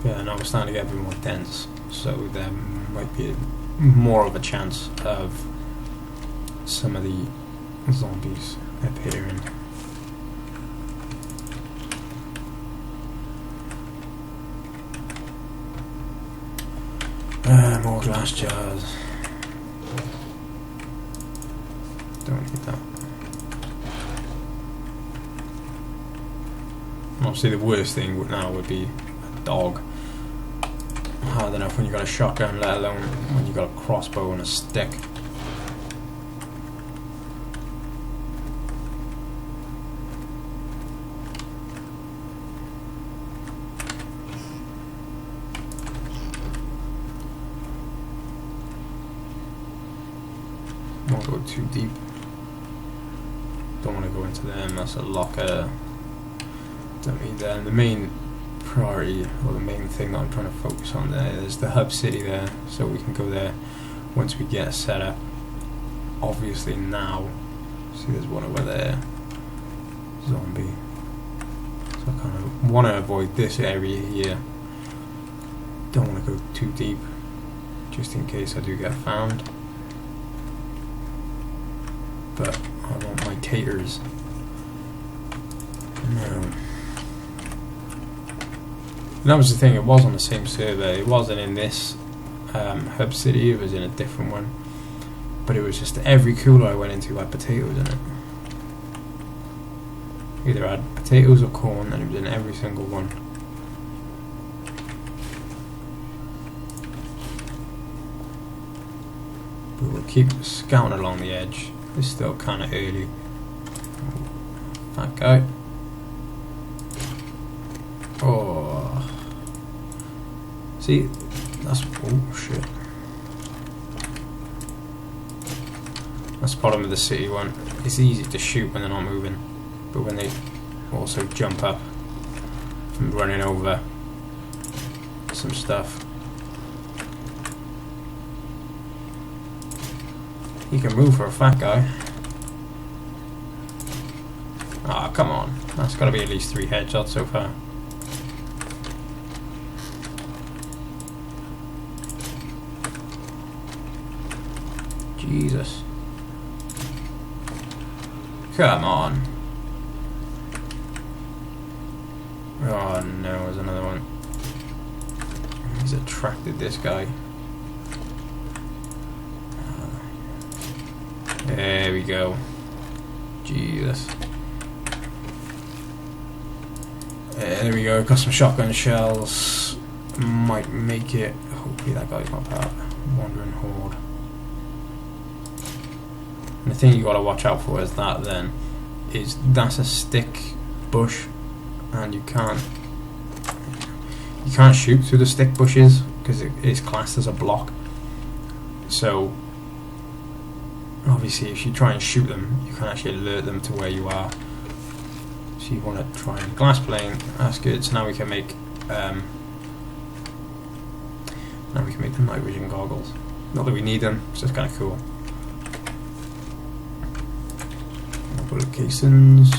Yeah, now we're starting to get a bit more dense, so there might be more of a chance of some of the zombies appearing. More glass jars. Don't need that. Obviously the worst thing now would be a dog. Hard enough when you got a shotgun, let alone when you got a crossbow and a stick. Won't go too deep. Don't want to go into them. That's a locker. Don't need that. And the main priority, or the main thing that I'm trying to focus on there, is the hub city there, so we can go there once we get set up. Obviously now, see there's one over there, zombie, so I kind of want to avoid this area here. Don't want to go too deep, just in case I do get found, but I want my taters. No. And that was the thing, it was on the same server. It wasn't in this hub city, it was in a different one. But it was just every cooler I went into had potatoes in it. Either had potatoes or corn, and it was in every single one. But we'll keep scouting along the edge. It's still kind of early. Fat guy. Oh. See, that's, oh shit. That's the problem with the city one. It's easy to shoot when they're not moving, but when they also jump up from running over some stuff. He can move for a fat guy. Ah, oh, come on. That's got to be at least 3 headshots so far. Jesus. Come on. Oh no, there's another one. He's attracted this guy. There we go. Jesus. There we go, got some shotgun shells. Might make it. Hopefully that guy's not part. Wandering horde. And the thing you gotta watch out for is that then is that's a stick bush, and you can't shoot through the stick bushes because it is classed as a block. So obviously if you try and shoot them, you can actually alert them to where you are. So you want to try and glass plane. That's good. So now we can make the night vision goggles. Not that we need them, it's just kind of cool. Bullet casings.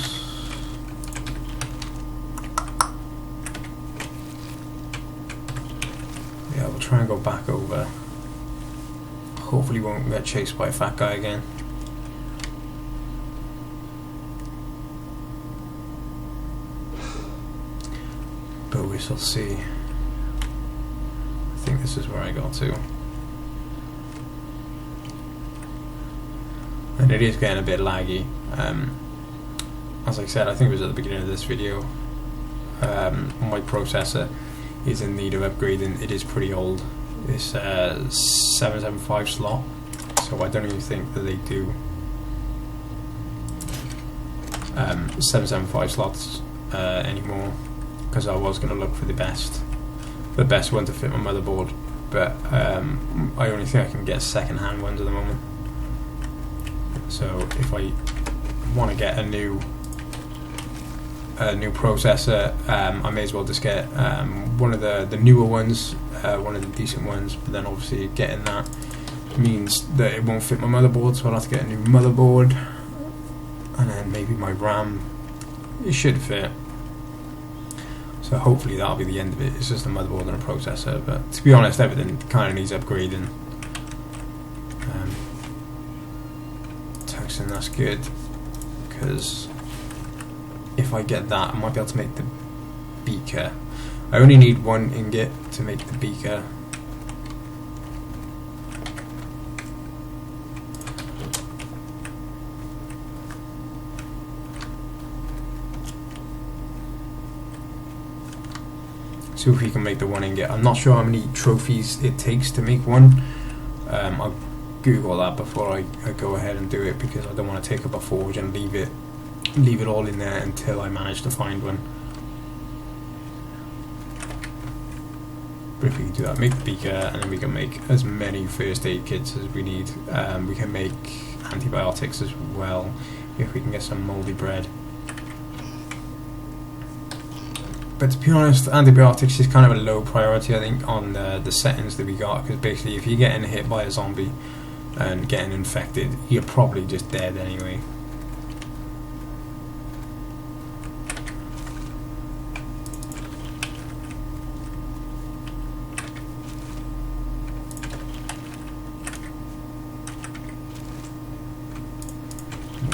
Yeah, we'll try and go back over. Hopefully won't get chased by a fat guy again. But we shall see. I think this is where I got to. And it is getting a bit laggy. as I said, I think it was at the beginning of this video, my processor is in need of upgrading. It is pretty old. It's 775 slot, so I don't even think that they do 775 slots anymore, because I was going to look for the best one to fit my motherboard, but I only think I can get second-hand ones at the moment. So if I want to get a new processor, I may as well just get one of the newer ones, one of the decent ones. But then obviously getting that means that it won't fit my motherboard, so I'll have to get a new motherboard, and then maybe my RAM, it should fit. So hopefully that'll be the end of it. It's just a motherboard and a processor, but to be honest, everything kind of needs upgrading. Tungsten, that's good, because if I get that, I might be able to make the beaker. I only need 1 ingot to make the beaker. So if we can make the 1 ingot, I'm not sure how many trophies it takes to make one. I'll Google that before I go ahead and do it, because I don't want to take up a forge and leave it all in there until I manage to find one. But if we can do that, make the beaker, and then we can make as many first aid kits as we need. We can make antibiotics as well, if we can get some mouldy bread. But to be honest, antibiotics is kind of a low priority, I think, on the settings that we got, because basically if you're getting hit by a zombie and getting infected, you're probably just dead anyway.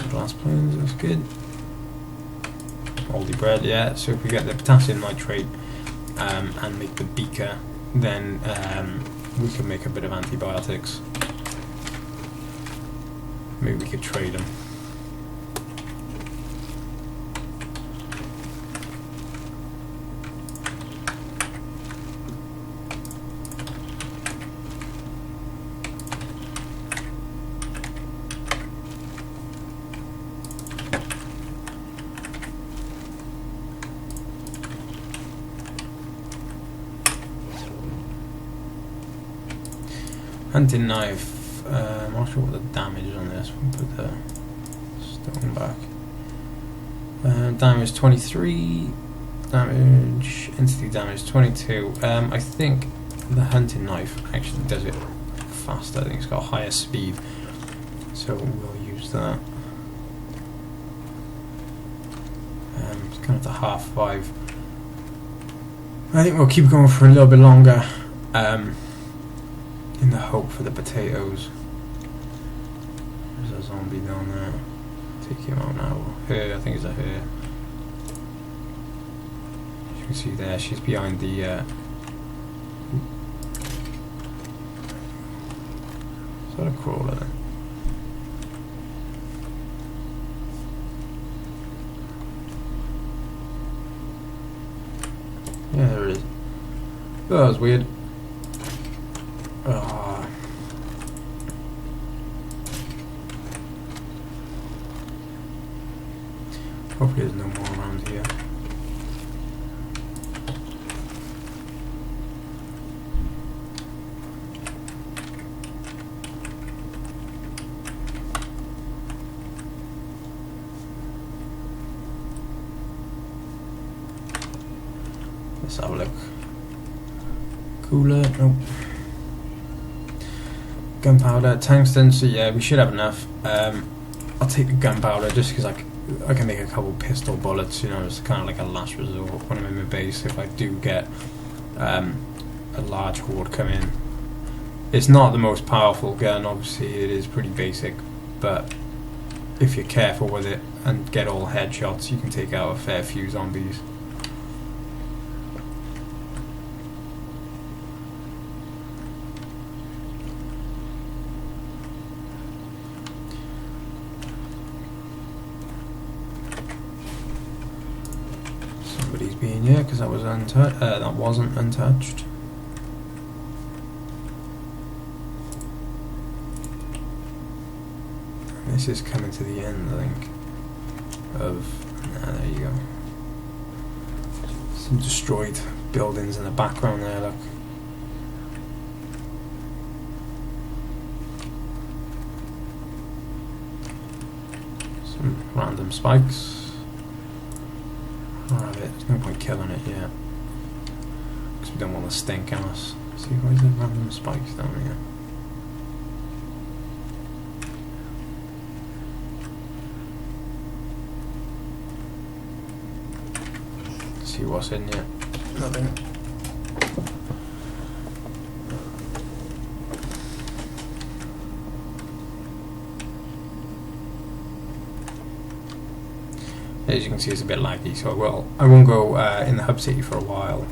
Glass planes, that's good. Moldy bread, yeah. So if we get the potassium nitrate and make the beaker, then we can make a bit of antibiotics. Maybe we could trade them. Hunting knife, I'm not sure what the damage is on this. We'll put the stone back. Damage 23, damage, entity damage 22. I think the hunting knife actually does it faster. I think it's got higher speed, so we'll use that. It's kind of the half-5. I think we'll keep going for a little bit longer. In the hope for the potatoes. There's a zombie down there. Take him out now. Her, I think it's a her. As you can see there, she's behind the is that a crawler then? Yeah, there it is. Oh, that was weird. Hopefully there's no more around here. Let's have a look. Cooler, nope. Gunpowder, tungsten, so yeah, we should have enough. I'll take the gunpowder just because I can make a couple pistol bullets, you know, it's kind of like a last resort when I'm in my base if I do get a large horde come in. It's not the most powerful gun, obviously it is pretty basic, but if you're careful with it and get all headshots, you can take out a fair few zombies. be in here because that was that wasn't untouched. This is coming to the end, I think. There you go. Some destroyed buildings in the background there. Look. Some random spikes. Alright, there's no point killing it yet. Because we don't want to stink on us. See, why is there random spikes down here? See what's in here. Nothing. As you can see, it's a bit laggy, so I won't go in the hub city for a while.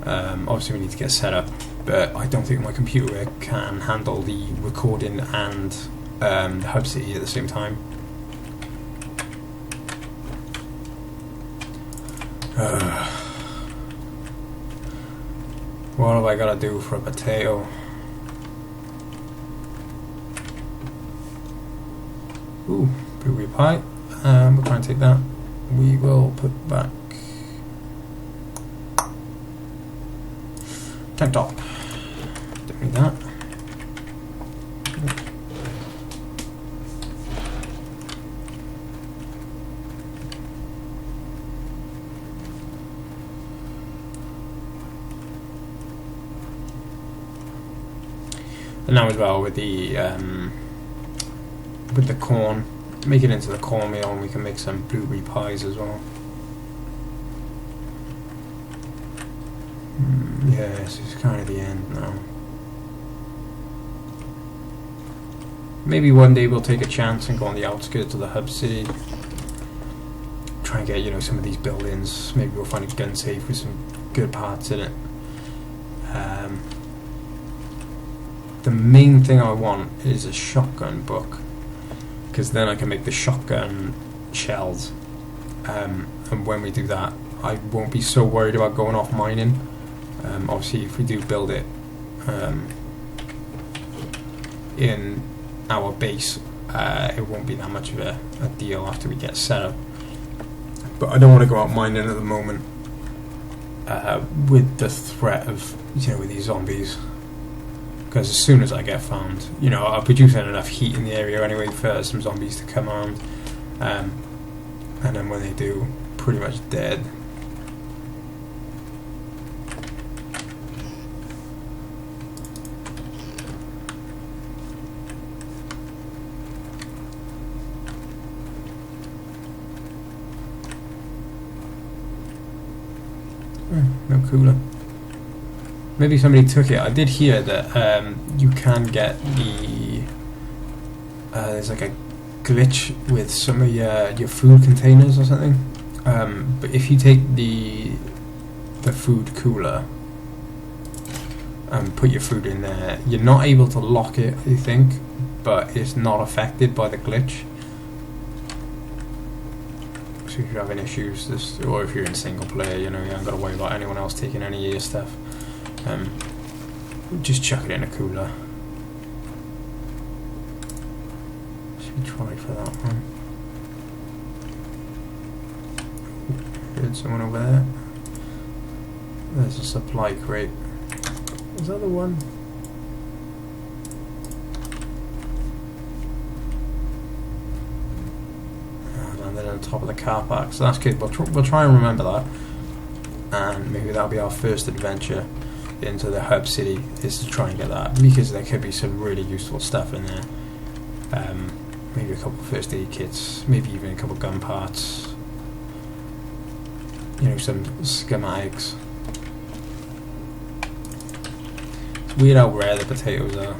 Obviously we need to get set up, but I don't think my computer can handle the recording and the hub city at the same time. What have I got to do for a potato? Ooh, blueberry pie. We'll try and take that. We will put back tank top. Don't need that. And now as well with the corn, make it into the cornmeal, and we can make some blueberry pies as well. Yeah, this is kind of the end now. Maybe one day we'll take a chance and go on the outskirts of the hub city. Try and get, you know, some of these buildings. Maybe we'll find a gun safe with some good parts in it. The main thing I want is a shotgun book, because then I can make the shotgun shells, and when we do that I won't be so worried about going off mining. Obviously if we do build it in our base, it won't be that much of a deal after we get set up, but I don't want to go out mining at the moment with the threat of, you know, with these zombies. Because as soon as I get found, you know, I'll produce enough heat in the area anyway for some zombies to come around, and then when they do, pretty much dead. No cooler. Maybe somebody took it. I did hear that you can get the there's like a glitch with some of your food containers or something. But if you take the food cooler and put your food in there, you're not able to lock it, I think, but it's not affected by the glitch. So if you're having issues, or if you're in single player, you know, you haven't got to worry about anyone else taking any of your stuff. Just chuck it in a cooler. Should we try for that one? Heard someone over there. There's a supply crate. Is that the one? Landed on top of the car park, so that's good. We'll try and remember that, and maybe that'll be our first adventure into the hub city, is to try and get that, because there could be some really useful stuff in there. Maybe a couple of first aid kits, maybe even a couple of gun parts, you know, some schematics. It's weird how rare the potatoes are,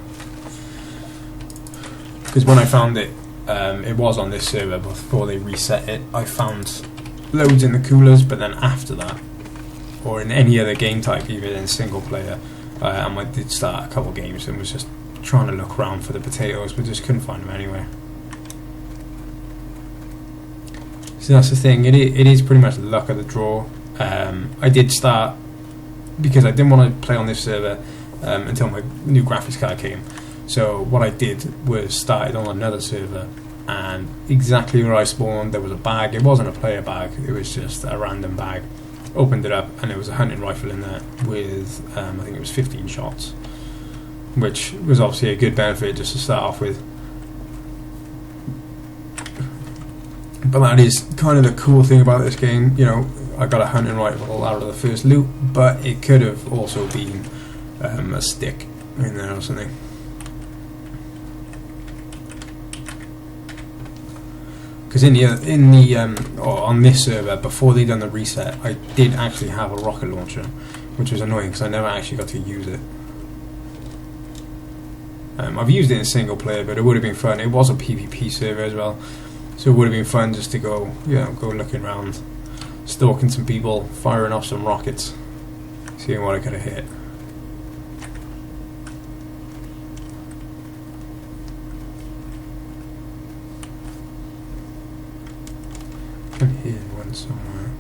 because when I found it, it was on this server before they reset it. I found loads in the coolers, but then after that, or in any other game type, even in single player, I did start a couple games and was just trying to look around for the potatoes, but just couldn't find them anywhere. So that's the thing, it is pretty much luck of the draw. I did start because I didn't want to play on this server until my new graphics card came. So what I did was started on another server, and exactly where I spawned there was a bag. It wasn't a player bag, it was just a random bag. Opened it up and there was a hunting rifle in there with I think it was 15 shots, which was obviously a good benefit just to start off with. But that is kind of the cool thing about this game. You know, I got a hunting rifle out of the first loot, but it could have also been a stick in there or something. Because on this server, before they done the reset, I did actually have a rocket launcher, which was annoying because I never actually got to use it. I've used it in single player, but it would have been fun. It was a PvP server as well, so it would have been fun just to go, go looking around, stalking some people, firing off some rockets, seeing what I could have hit. I can hear one somewhere.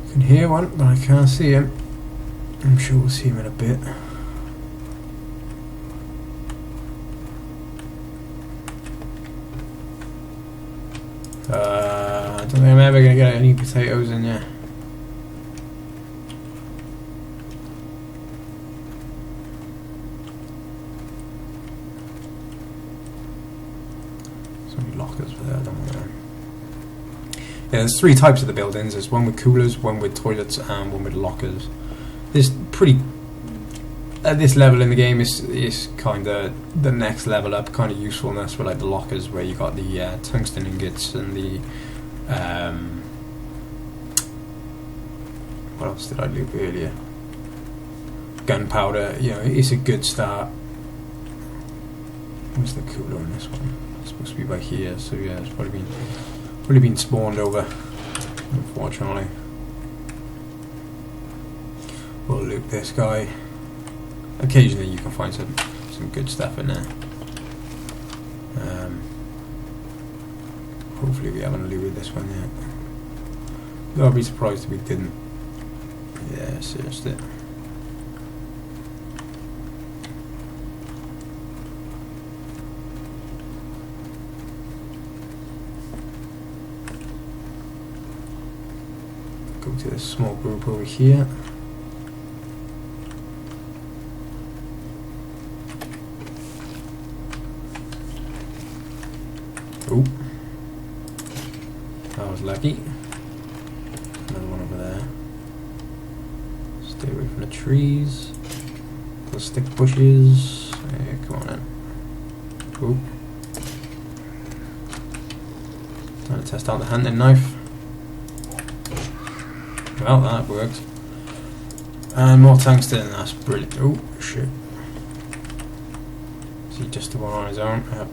I can hear one, but I can't see him. I'm sure we'll see him in a bit. I don't think I'm ever going to get any potatoes in here. Lockers for there, don't worry. Yeah, there's 3 types of the buildings. There's one with coolers, one with toilets, and one with lockers. This pretty at this level in the game is kind of the next level up, kind of usefulness for like the lockers, where you got the tungsten ingots and the what else did I loot earlier? Gunpowder. It's a good start. Where's the cooler on this one? Supposed to be by here, so yeah, it's probably been spawned over, unfortunately. We'll loot this guy. Occasionally you can find some good stuff in there. Hopefully we haven't looted this one yet. Though I'd be surprised if we didn't. Yeah, searched it. Go to this small group over here. Oh, I was lucky. Another one over there. Stay away from the trees, the stick bushes. Hey, come on in. Oh, trying to test out the hunting knife. Well, that worked. And more tungsten, that's brilliant. Oh, shit. Is he just the one on his own? Yep.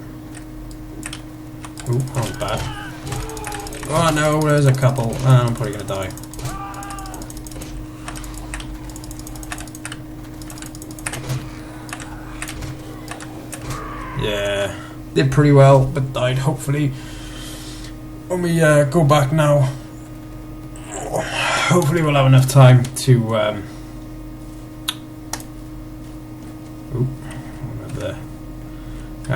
Oh, that was bad. Oh no, there's a couple. I'm probably going to die. Yeah, did pretty well, but died hopefully. When we go back now, hopefully we'll have enough time to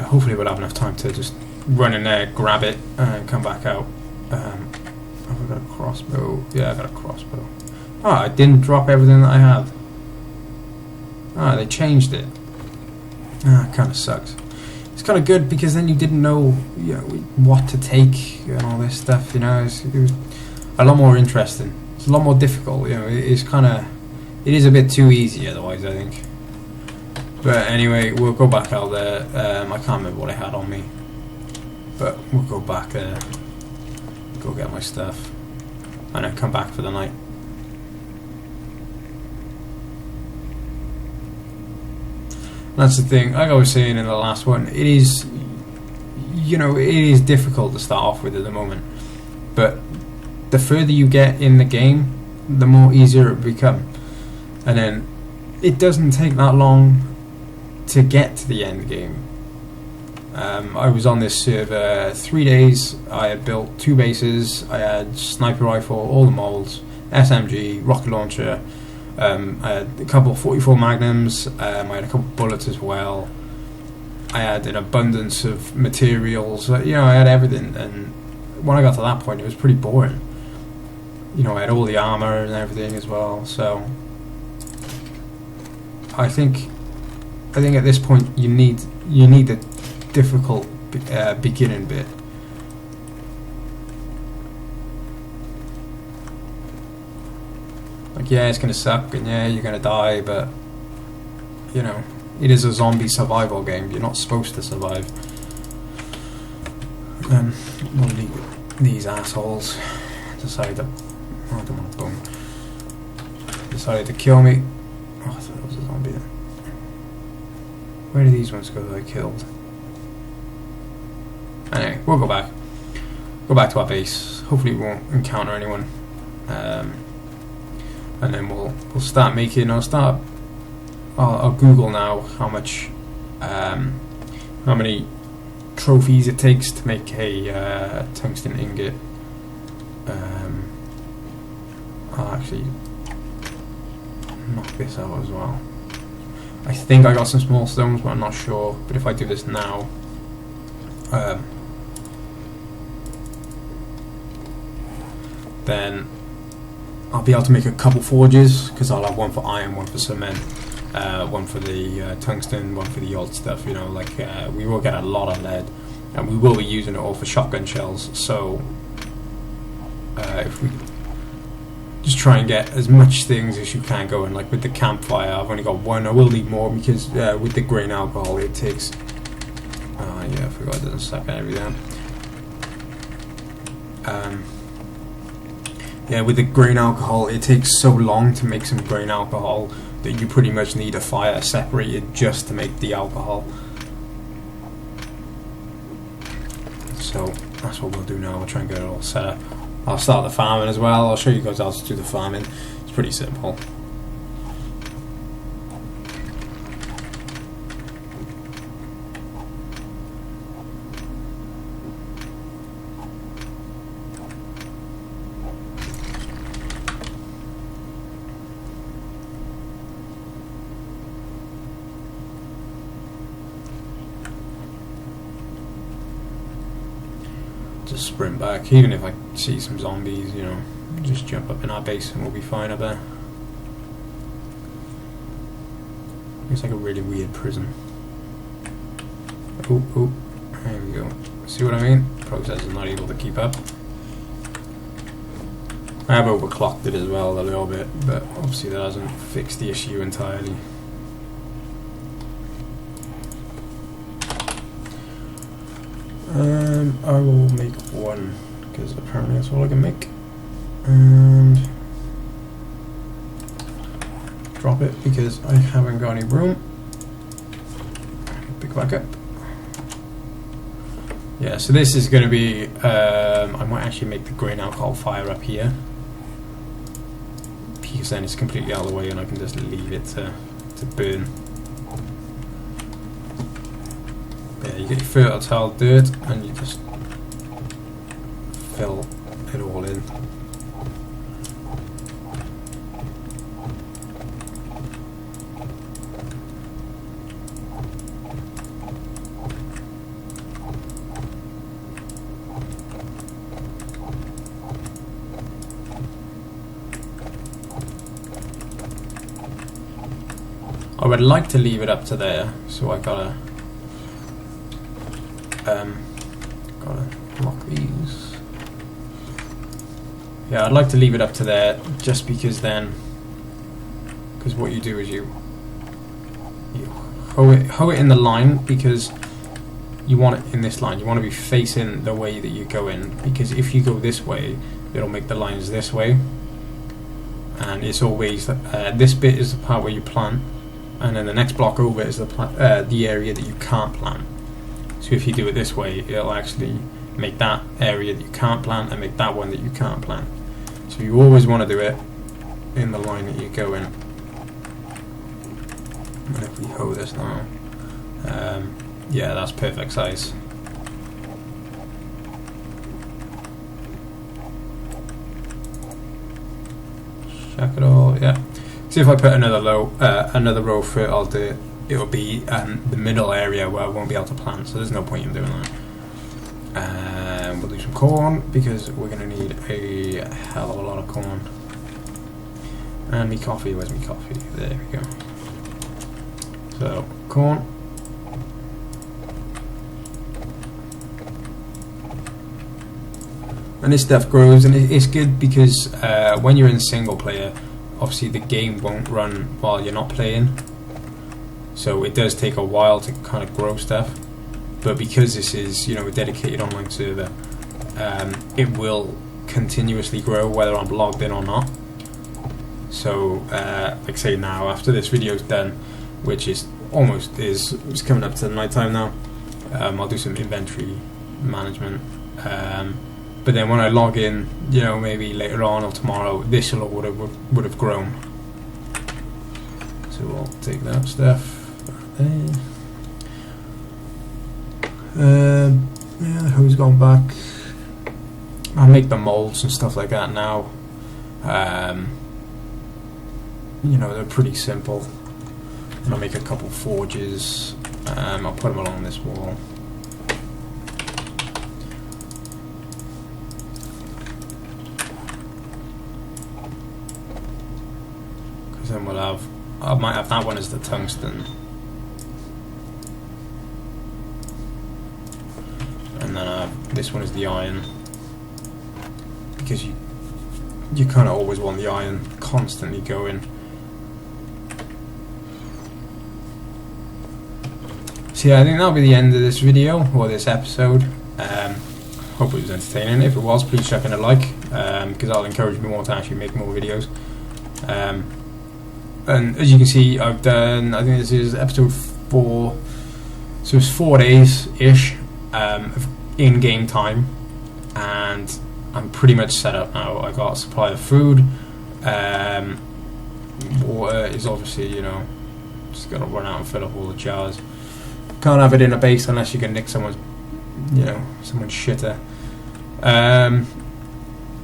hopefully we'll have enough time to just run in there, grab it, and come back out. Have I got a crossbow? Yeah, I got a crossbow. I didn't drop everything that I had. They changed it. Kind of sucks. It's kind of good because then you didn't know, what to take and all this stuff. It was a lot more interesting. It's a lot more difficult. It is a bit too easy otherwise, I think. But anyway, we'll go back out there. I can't remember what I had on me, but we'll go back there, go get my stuff, and then come back for the night. That's the thing, like I was saying in the last one, it is difficult to start off with at the moment, but the further you get in the game, the more easier it will become. And then it doesn't take that long to get to the end game. I was on this server 3 days. I had built 2 bases. I had sniper rifle, all the molds, SMG, rocket launcher. I had a couple of 44 magnums. I had a couple of bullets as well. I had an abundance of materials. I had everything. And when I got to that point, it was pretty boring. I had all the armor and everything as well. So I think at this point you need the difficult beginning bit. Like, yeah, it's gonna suck and yeah, you're gonna die, but it is a zombie survival game. You're not supposed to survive. We'll leave these assholes decided to, I don't want to boom. Decided to kill me. Oh, I thought it was a zombie then. Where did these ones go that I killed? Anyway, we'll go back. Go back to our base. Hopefully we won't encounter anyone. And then we'll start making. I'll Google now how many trophies it takes to make a tungsten ingot. I'll actually knock this out as well. I think I got some small stones, but I'm not sure. But if I do this now, then I'll be able to make a couple forges, because I'll have one for iron, one for cement, one for the tungsten, one for the old stuff. We will get a lot of lead, and we will be using it all for shotgun shells. So if we just try and get as much things as you can going, like with the campfire, I've only got one. I will need more because with the grain alcohol it takes. I forgot it doesn't suck everything. With the grain alcohol, it takes so long to make some grain alcohol that you pretty much need a fire separated just to make the alcohol. So that's what we'll do now. We'll try and get it all set up. I'll start the farming as well. I'll show you guys how to do the farming. It's pretty simple. Just sprint back. Even if I see some zombies, just jump up in our base and we'll be fine up there. Looks like a really weird prison. Oh, there we go. See what I mean? Process is not able to keep up. I have overclocked it as well a little bit, but obviously that hasn't fixed the issue entirely. I will make one, because apparently that's all I can make. And drop it, because I haven't got any room. Pick back up. Yeah, so this is going to be, I might actually make the grain alcohol fire up here, because then it's completely out of the way and I can just leave it to burn. Yeah, you get your fertile dirt and you just fill it all in. I would like to leave it up to there, so I gotta block these. Yeah, I'd like to leave it up to there, just because what you do is you hoe it in the line, because you want it in this line. You want to be facing the way that you go in, because if you go this way, it'll make the lines this way, and it's always this bit is the part where you plant, and then the next block over is the area that you can't plant. So if you do it this way, it'll actually make that area that you can't plant and make that one that you can't plant. So you always want to do it in the line that you go in. And if we hoe this now, Yeah, that's perfect size. Check it all. Yeah. See if I put another row for it, it'll be the middle area where I won't be able to plant. So there's no point in doing that. We'll do some corn because we're going to need a hell of a lot of corn. And me coffee. Where's me coffee? There we go. So corn. And this stuff grows, and it's good because when you're in single player, obviously the game won't run while you're not playing, so it does take a while to kind of grow stuff. But because this is, a dedicated online server, it will continuously grow whether I'm logged in or not. So like say now, after this video's done, which is it's coming up to night time now, I'll do some inventory management. But then when I log in, maybe later on or tomorrow, this would have grown. So we'll take that stuff there. Yeah, the hose gone back. I'll make the molds and stuff like that now. They're pretty simple. And I'll make a couple forges. I'll put them along this wall. Then I might have that one as the tungsten, and then this one is the iron, because you kind of always want the iron constantly going. So yeah, I think that'll be the end of this video or this episode. Hope it was entertaining. If it was, please chuck in a like, because that'll encourage me more to actually make more videos. And as you can see, I've done, I think this is episode 4, so it's 4 days-ish of in-game time, and I'm pretty much set up now. I got a supply of food, water is obviously, just got to run out and fill up all the jars. Can't have it in a base unless you can nick someone's, someone's shitter.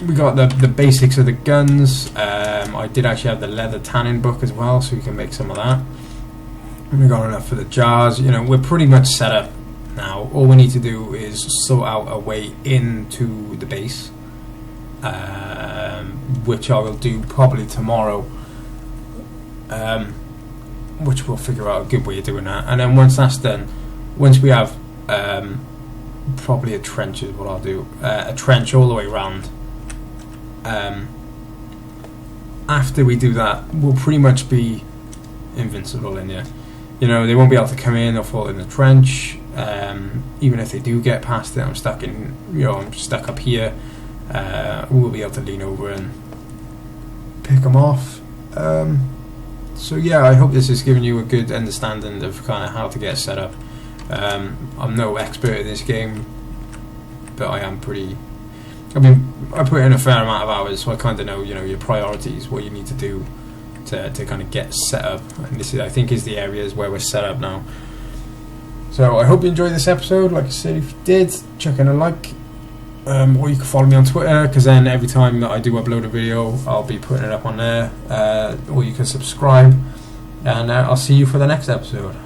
We got the basics of the guns. I did actually have the leather tanning book as well, so we can make some of that. We got enough for the jars. We're pretty much set up now. All we need to do is sort out a way into the base, which I will do probably tomorrow. Which we'll figure out a good way of doing that. And then once that's done, once we have probably a trench is what I'll do. A trench all the way around. After we do that, we'll pretty much be invincible in here. They won't be able to come in or fall in the trench. Even if they do get past it, I'm stuck up here. We'll be able to lean over and pick them off. So yeah, I hope this has given you a good understanding of kind of how to get set up. I'm no expert in this game, but I am pretty. I put in a fair amount of hours, so I kind of know, your priorities, what you need to do to kind of get set up. And this, I think, is the areas where we're set up now. So I hope you enjoyed this episode. Like I said, if you did, chuck in a like, or you can follow me on Twitter, because then every time that I do upload a video, I'll be putting it up on there. Or you can subscribe, and I'll see you for the next episode.